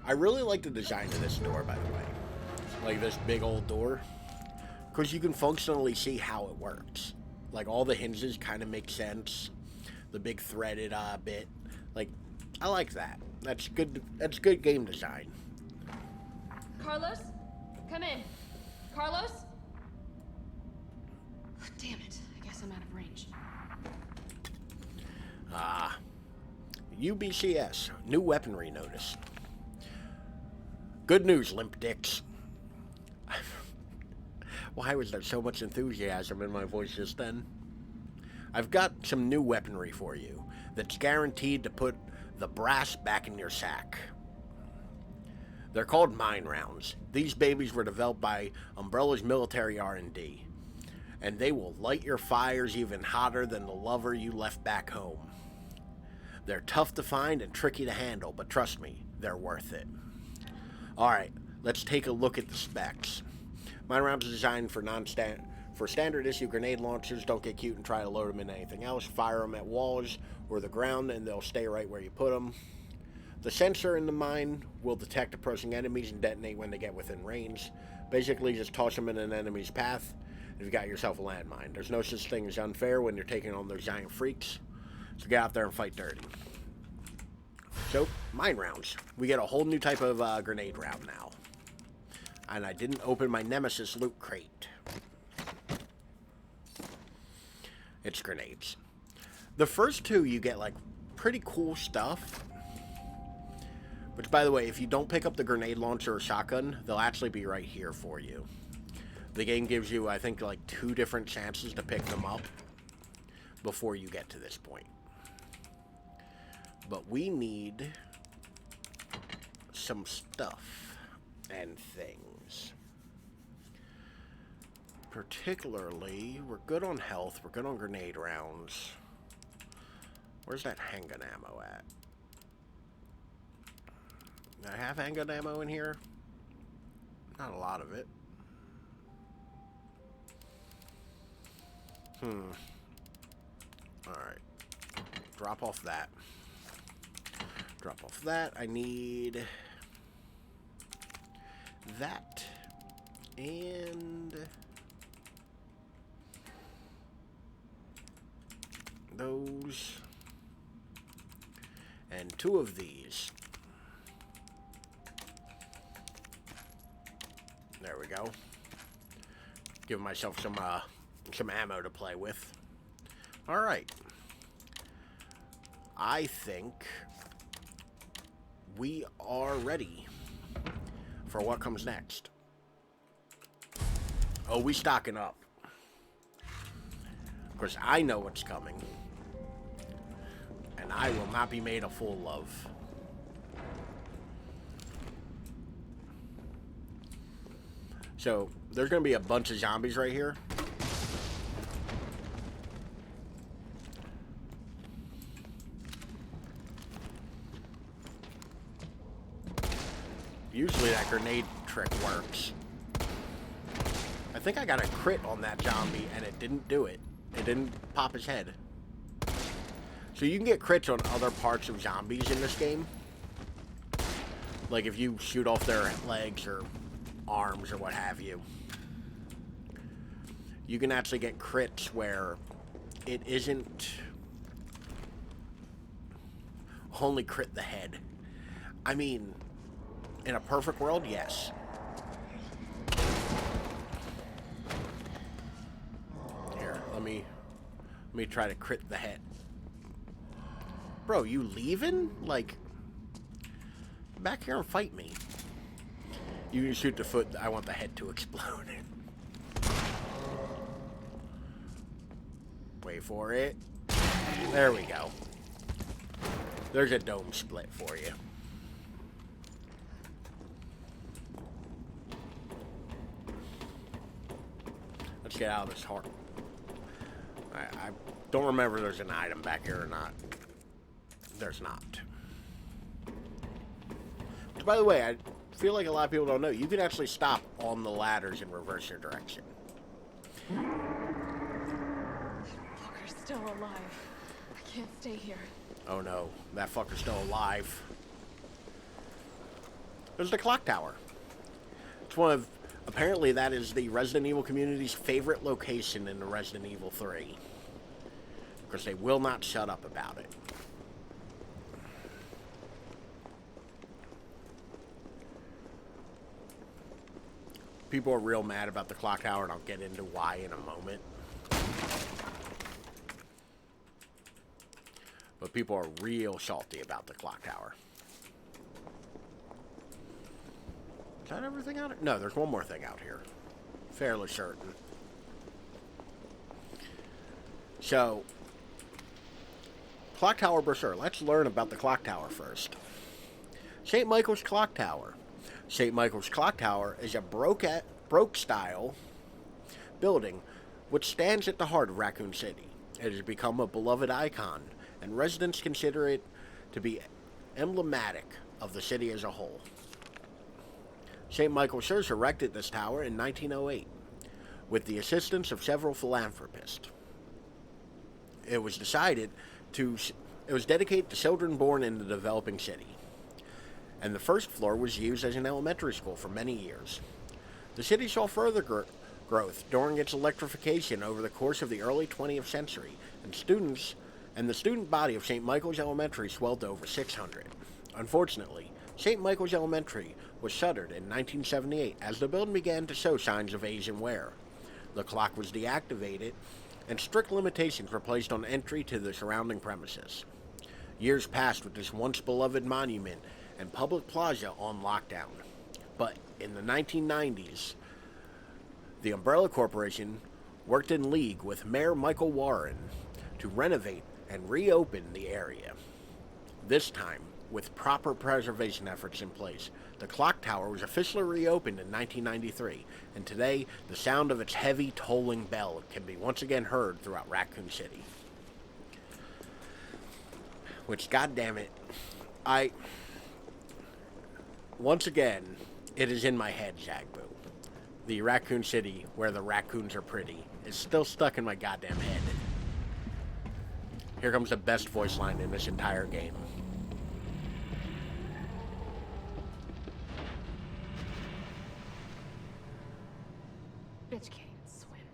Speaker 3: I really like the design of this door, by the way. Like this big old door. Because you can functionally see how it works. Like all the hinges kind of make sense. The big threaded bit. Like, I like that. That's good game design.
Speaker 6: Carlos? Come in. Carlos? Damn it. I guess I'm out of range.
Speaker 3: UBCS. New weaponry notice. Good news, limp dicks. Why was there so much enthusiasm in my voice just then? I've got some new weaponry for you that's guaranteed to put the brass back in your sack. They're called mine rounds. These babies were developed by Umbrella's military R&D, and they will light your fires even hotter than the lover you left back home. They're tough to find and tricky to handle, but trust me, they're worth it. Alright, let's take a look at the specs. Mine rounds are designed for standard issue grenade launchers. Don't get cute and try to load them in anything else. Fire them at walls or the ground and they'll stay right where you put them. The sensor in the mine will detect approaching enemies and detonate when they get within range. Basically, just toss them in an enemy's path and you've got yourself a landmine. There's no such thing as unfair when you're taking on those giant freaks. So get out there and fight dirty. So, mine rounds. We get a whole new type of grenade round now. And I didn't open my Nemesis loot crate. It's grenades. The first two you get like pretty cool stuff. Which, by the way, if you don't pick up the grenade launcher or shotgun, they'll actually be right here for you. The game gives you, I think, like 2 different chances to pick them up before you get to this point. But we need some stuff and things. Particularly, we're good on health, we're good on grenade rounds. Where's that handgun ammo at? Do I have handgun ammo in here? Not a lot of it. Alright. Drop off that. Drop off that. I need that. And those. And 2 of these. There we go. Give myself some ammo to play with. All right. I think we are ready for what comes next. Oh, we stocking up. Of course, I know what's coming. And I will not be made a fool of. So, there's going to be a bunch of zombies right here. Usually that grenade trick works. I think I got a crit on that zombie and it didn't do it. It didn't pop his head. So you can get crits on other parts of zombies in this game. Like if you shoot off their legs or arms or what have you. You can actually get crits where it isn't only crit the head. I mean, in a perfect world, yes. Here, let me try to crit the head. Bro, you leaving? Like, back here and fight me. You can shoot the foot. I want the head to explode. Wait for it. There we go. There's a dome split for you. Let's get out of this heart. I don't remember if there's an item back here or not. There's not. Which, by the way, I feel like a lot of people don't know. You can actually stop on the ladders and reverse your direction.
Speaker 6: Fucker's still alive. I can't stay here.
Speaker 3: Oh no, that fucker's still alive. There's the clock tower. It's one of... Apparently that is the Resident Evil community's favorite location in the Resident Evil 3. Because they will not shut up about it. People are real mad about the clock tower, and I'll get into why in a moment. But people are real salty about the clock tower. Is that everything out here? No, there's one more thing out here. Fairly certain. So, Clock Tower brochure. Let's learn about the clock tower first. St. Michael's Clock Tower. St. Michael's Clock Tower is a Baroque-style building which stands at the heart of Raccoon City. It has become a beloved icon, and residents consider it to be emblematic of the city as a whole. St. Michael Church erected this tower in 1908 with the assistance of several philanthropists. It was dedicated to children born in the developing city, and the first floor was used as an elementary school for many years. The city saw further growth during its electrification over the course of the early 20th century, and the student body of St. Michael's Elementary swelled to over 600. Unfortunately, St. Michael's Elementary was shuttered in 1978 as the building began to show signs of age and wear. The clock was deactivated, and strict limitations were placed on entry to the surrounding premises. Years passed with this once beloved monument and public plaza on lockdown. But in the 1990s, the Umbrella Corporation worked in league with Mayor Michael Warren to renovate and reopen the area. This time, with proper preservation efforts in place, the clock tower was officially reopened in 1993, and today the sound of its heavy tolling bell can be once again heard throughout Raccoon City. Which, goddammit, once again, it is in my head, Zagbu. The Raccoon City, where the raccoons are pretty, is still stuck in my goddamn head. Here comes the best voice line in this entire game.
Speaker 6: Bitch can't even swim.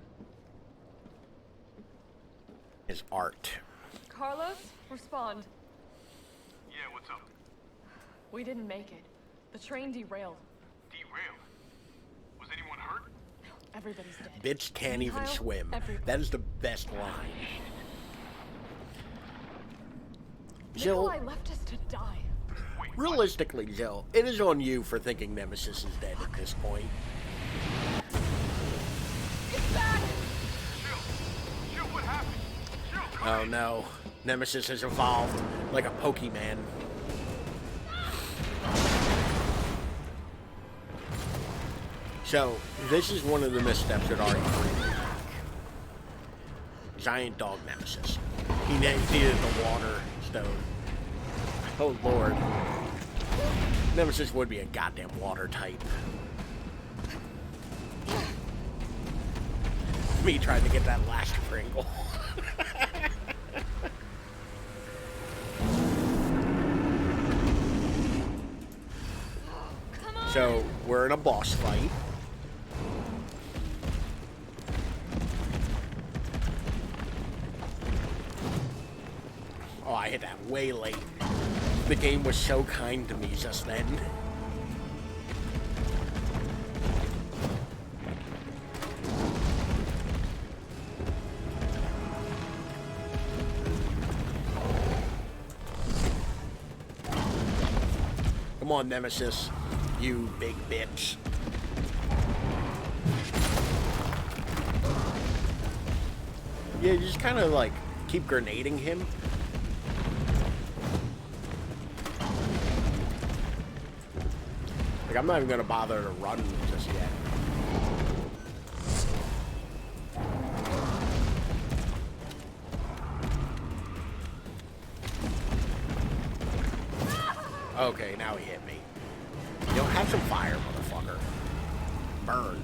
Speaker 3: Is art.
Speaker 6: Carlos, respond.
Speaker 15: Yeah, what's up?
Speaker 6: We didn't make it. The train derailed.
Speaker 15: Derailed? Was anyone hurt?
Speaker 6: Everybody's dead.
Speaker 3: Bitch can't even
Speaker 6: Kyle,
Speaker 3: swim.
Speaker 6: everybody.
Speaker 3: That is the best line.
Speaker 6: Nikolai
Speaker 3: Jill,
Speaker 6: left us to die.
Speaker 3: realistically, Jill, it is on you for thinking Nemesis is dead at this point.
Speaker 6: It's back!
Speaker 15: Jill, what happened? Jill,
Speaker 3: Oh no. Nemesis has evolved like a Pokemon. So, this is one of the missteps at RE3. Giant dog Nemesis. He needed the water stone. Oh lord. Nemesis would be a goddamn water type. Me trying to get that last Pringle. So, we're in a boss fight. Oh, I hit that way late. The game was so kind to me just then. Come on, Nemesis. You big bitch. Yeah, you just kind of like keep grenading him. Like, I'm not even gonna bother to run just yet. Okay, now he hit me. You don't have some fire, motherfucker. Burn.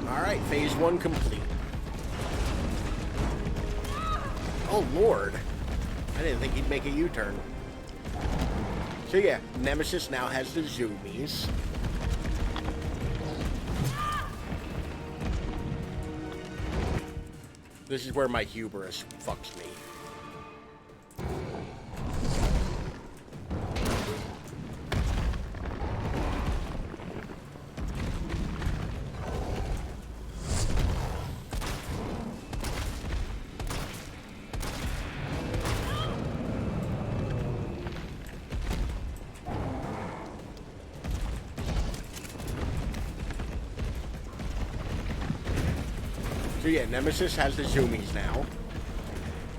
Speaker 3: Alright, phase 1 complete. Oh lord. I didn't think he'd make a U-turn. So yeah, Nemesis now has the zoomies. This is where my hubris fucks me. So yeah, Nemesis has the zoomies now.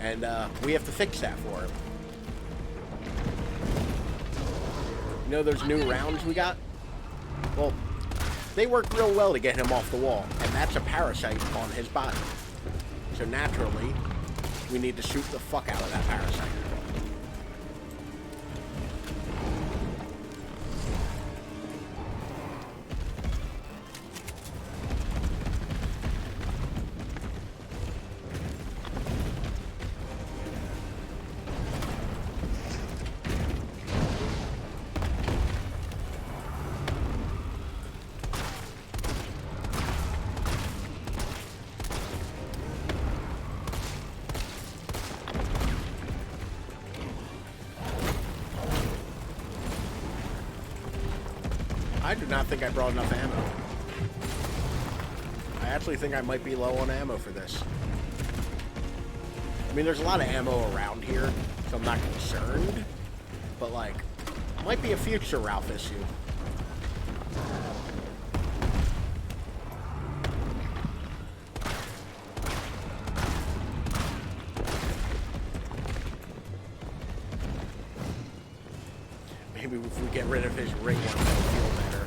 Speaker 3: And we have to fix that for him. You know those new rounds we got? Well, they work real well to get him off the wall. And that's a parasite on his body. So naturally, we need to shoot the fuck out of that parasite. I do not think I brought enough ammo. I actually think I might be low on ammo for this. I mean, there's a lot of ammo around here, so I'm not concerned. But, like, might be a future Ralph issue. Maybe if we get rid of his ring, it'll feel better.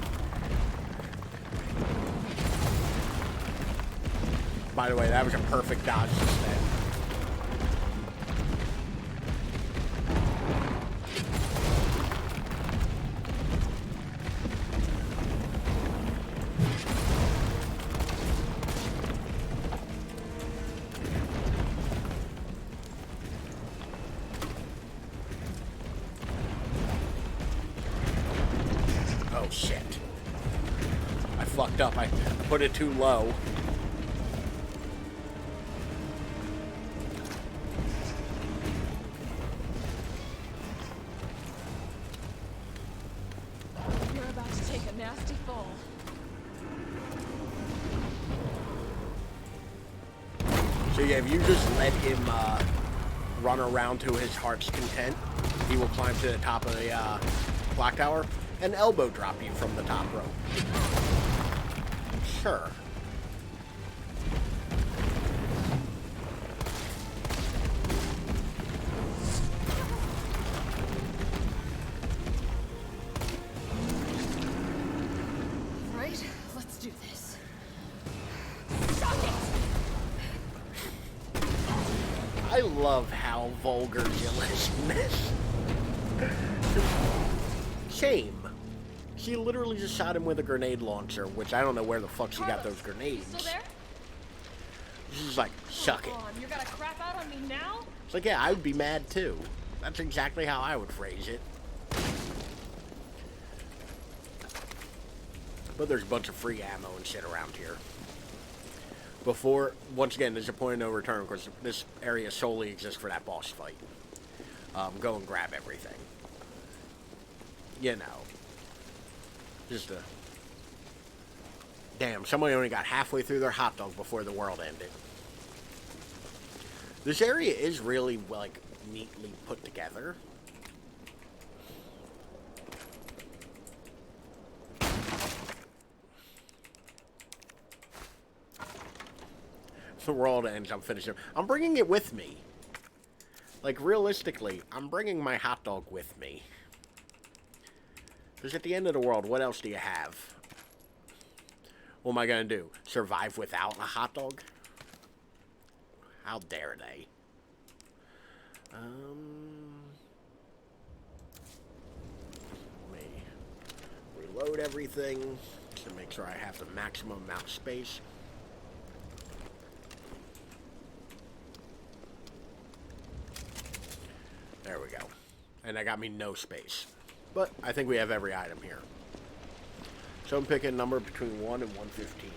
Speaker 3: By the way, that was a perfect dodge just then. Oh shit. I fucked up. I put it too low.
Speaker 6: You're about to take a nasty fall.
Speaker 3: So yeah, if you just let him run around to his heart's content, he will climb to the top of the clock tower and elbow drop you from the top rope. Sure.
Speaker 6: Right? Let's do this.
Speaker 3: I love how vulgar Jill is in this. Shame. She literally just shot him with a grenade launcher, which I don't know where the fuck she got those grenades.
Speaker 6: You still there?
Speaker 3: She's like, suck it.
Speaker 6: Come on, you're gonna crap out on me now?
Speaker 3: It's like, yeah, I would be mad too. That's exactly how I would phrase it. But there's a bunch of free ammo and shit around here. Before, once again, there's a point of no return because this area solely exists for that boss fight. Go and grab everything. You know. Just a... Damn, somebody only got halfway through their hot dog before the world ended. This area is really, like, neatly put together. The world ends, I'm finishing. I'm bringing it with me. Like, realistically, I'm bringing my hot dog with me. Because at the end of the world, what else do you have? What am I going to do? Survive without a hot dog? How dare they? Let me reload everything to make sure I have the maximum amount of space. There we go. And that got me no space. But I think we have every item here. So I'm picking a number between 1 and 115.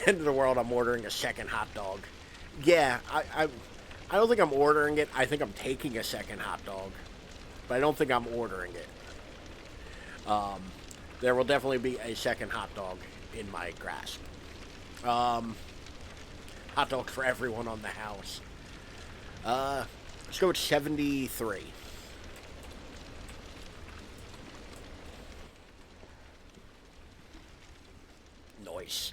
Speaker 3: End of the world, I'm ordering a second hot dog. Yeah, I don't think I'm ordering it. I think I'm taking a second hot dog. But I don't think I'm ordering it. There will definitely be a second hot dog in my grasp. Hot dog for everyone on the house. Let's go with 73. Nice.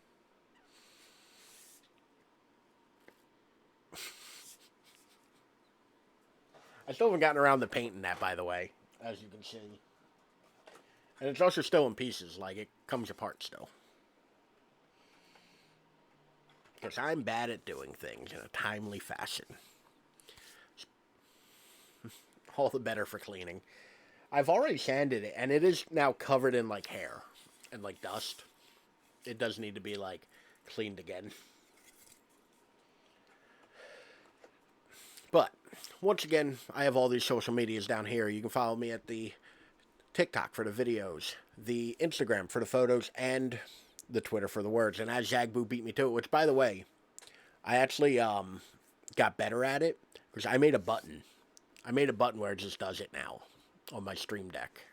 Speaker 3: I still haven't gotten around to painting that, by the way, as you can see. And it's also still in pieces, like it comes apart still. Because I'm bad at doing things in a timely fashion. All the better for cleaning. I've already sanded it, and it is now covered in, like, hair and, like, dust. It does need to be, like, cleaned again. But, once again, I have all these social medias down here. You can follow me at the TikTok for the videos, the Instagram for the photos, and the Twitter for the words. And as Zagboo beat me to it, which, by the way, I actually got better at it, because I made a button. I made a button where it just does it now on my Stream Deck.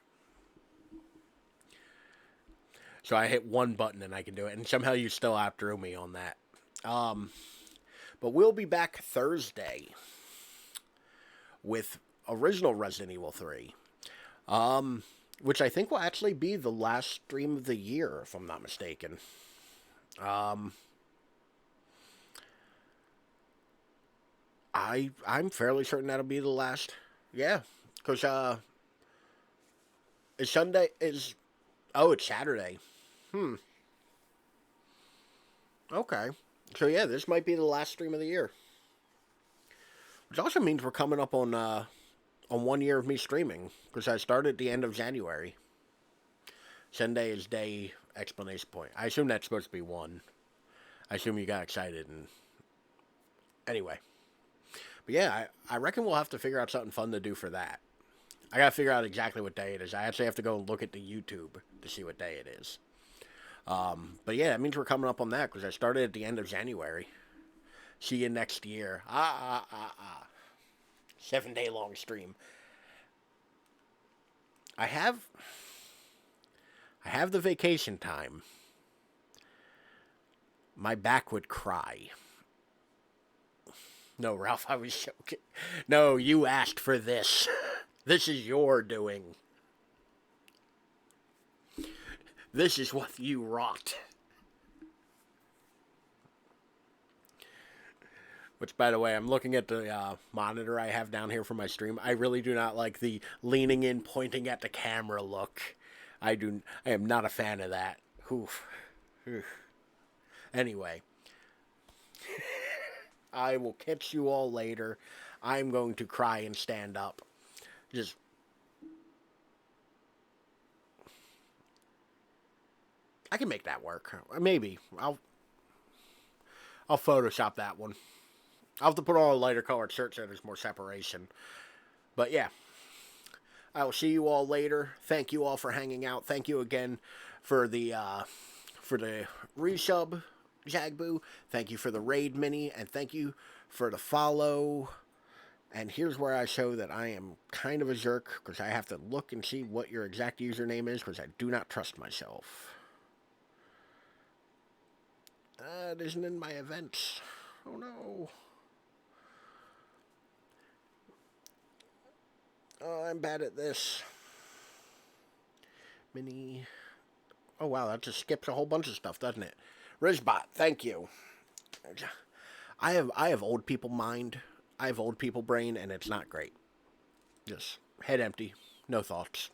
Speaker 3: So I hit one button and I can do it, and somehow you still outdrew me on that. But we'll be back Thursday with original Resident Evil 3. Which I think will actually be the last stream of the year, if I'm not mistaken. I'm fairly certain that'll be the last. Yeah, because it's Sunday. It's Saturday. Okay. So yeah, this might be the last stream of the year. Which also means we're coming up on 1 year of me streaming, because I started at the end of January. Sunday is day explanation point. I assume that's supposed to be 1. I assume you got excited and anyway. But yeah, I reckon we'll have to figure out something fun to do for that. I gotta figure out exactly what day it is. I actually have to go and look at the YouTube to see what day it is. But yeah, that means we're coming up on that, because I started at the end of January. See you next year. 7-day long stream. I have the vacation time. My back would cry. No, Ralph, I was joking. No, you asked for this. This is your doing. This is what you wrought. Which, by the way, I'm looking at the monitor I have down here for my stream. I really do not like the leaning in, pointing at the camera look. I am not a fan of that. Oof. Anyway. I will catch you all later. I'm going to cry and stand up. Just... I can make that work. Maybe. I'll Photoshop that one. I'll have to put on a lighter colored shirt so there's more separation. But yeah. I will see you all later. Thank you all for hanging out. Thank you again for the resub, Zagboo. Thank you for the raid mini. And thank you for the follow. And here's where I show that I am kind of a jerk, because I have to look and see what your exact username is, because I do not trust myself. It isn't in my events. Oh no. Oh, I'm bad at this. Mini. Oh wow, that just skips a whole bunch of stuff, doesn't it? Rizbot, thank you. I have old people mind. I have old people brain, and it's not great. Just head empty, no thoughts.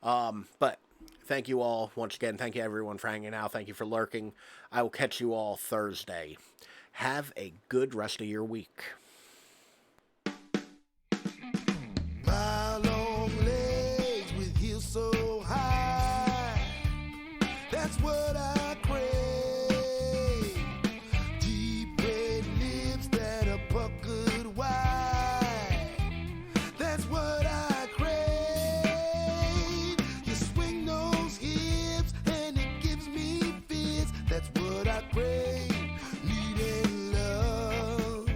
Speaker 3: But thank you all once again. Thank you everyone for hanging out. Thank you for lurking. I will catch you all Thursday. Have a good rest of your week.
Speaker 1: My long legs with heels so high, that's what I crave. Deep red lips that are puckered wide, that's what I crave. You swing those hips and it gives me fits, that's what I crave. Needing love,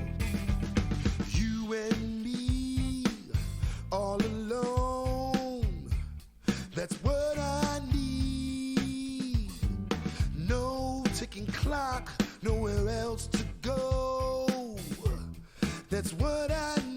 Speaker 1: you and me, all alone, that's what I need. No ticking clock, nowhere else to go, that's what I need.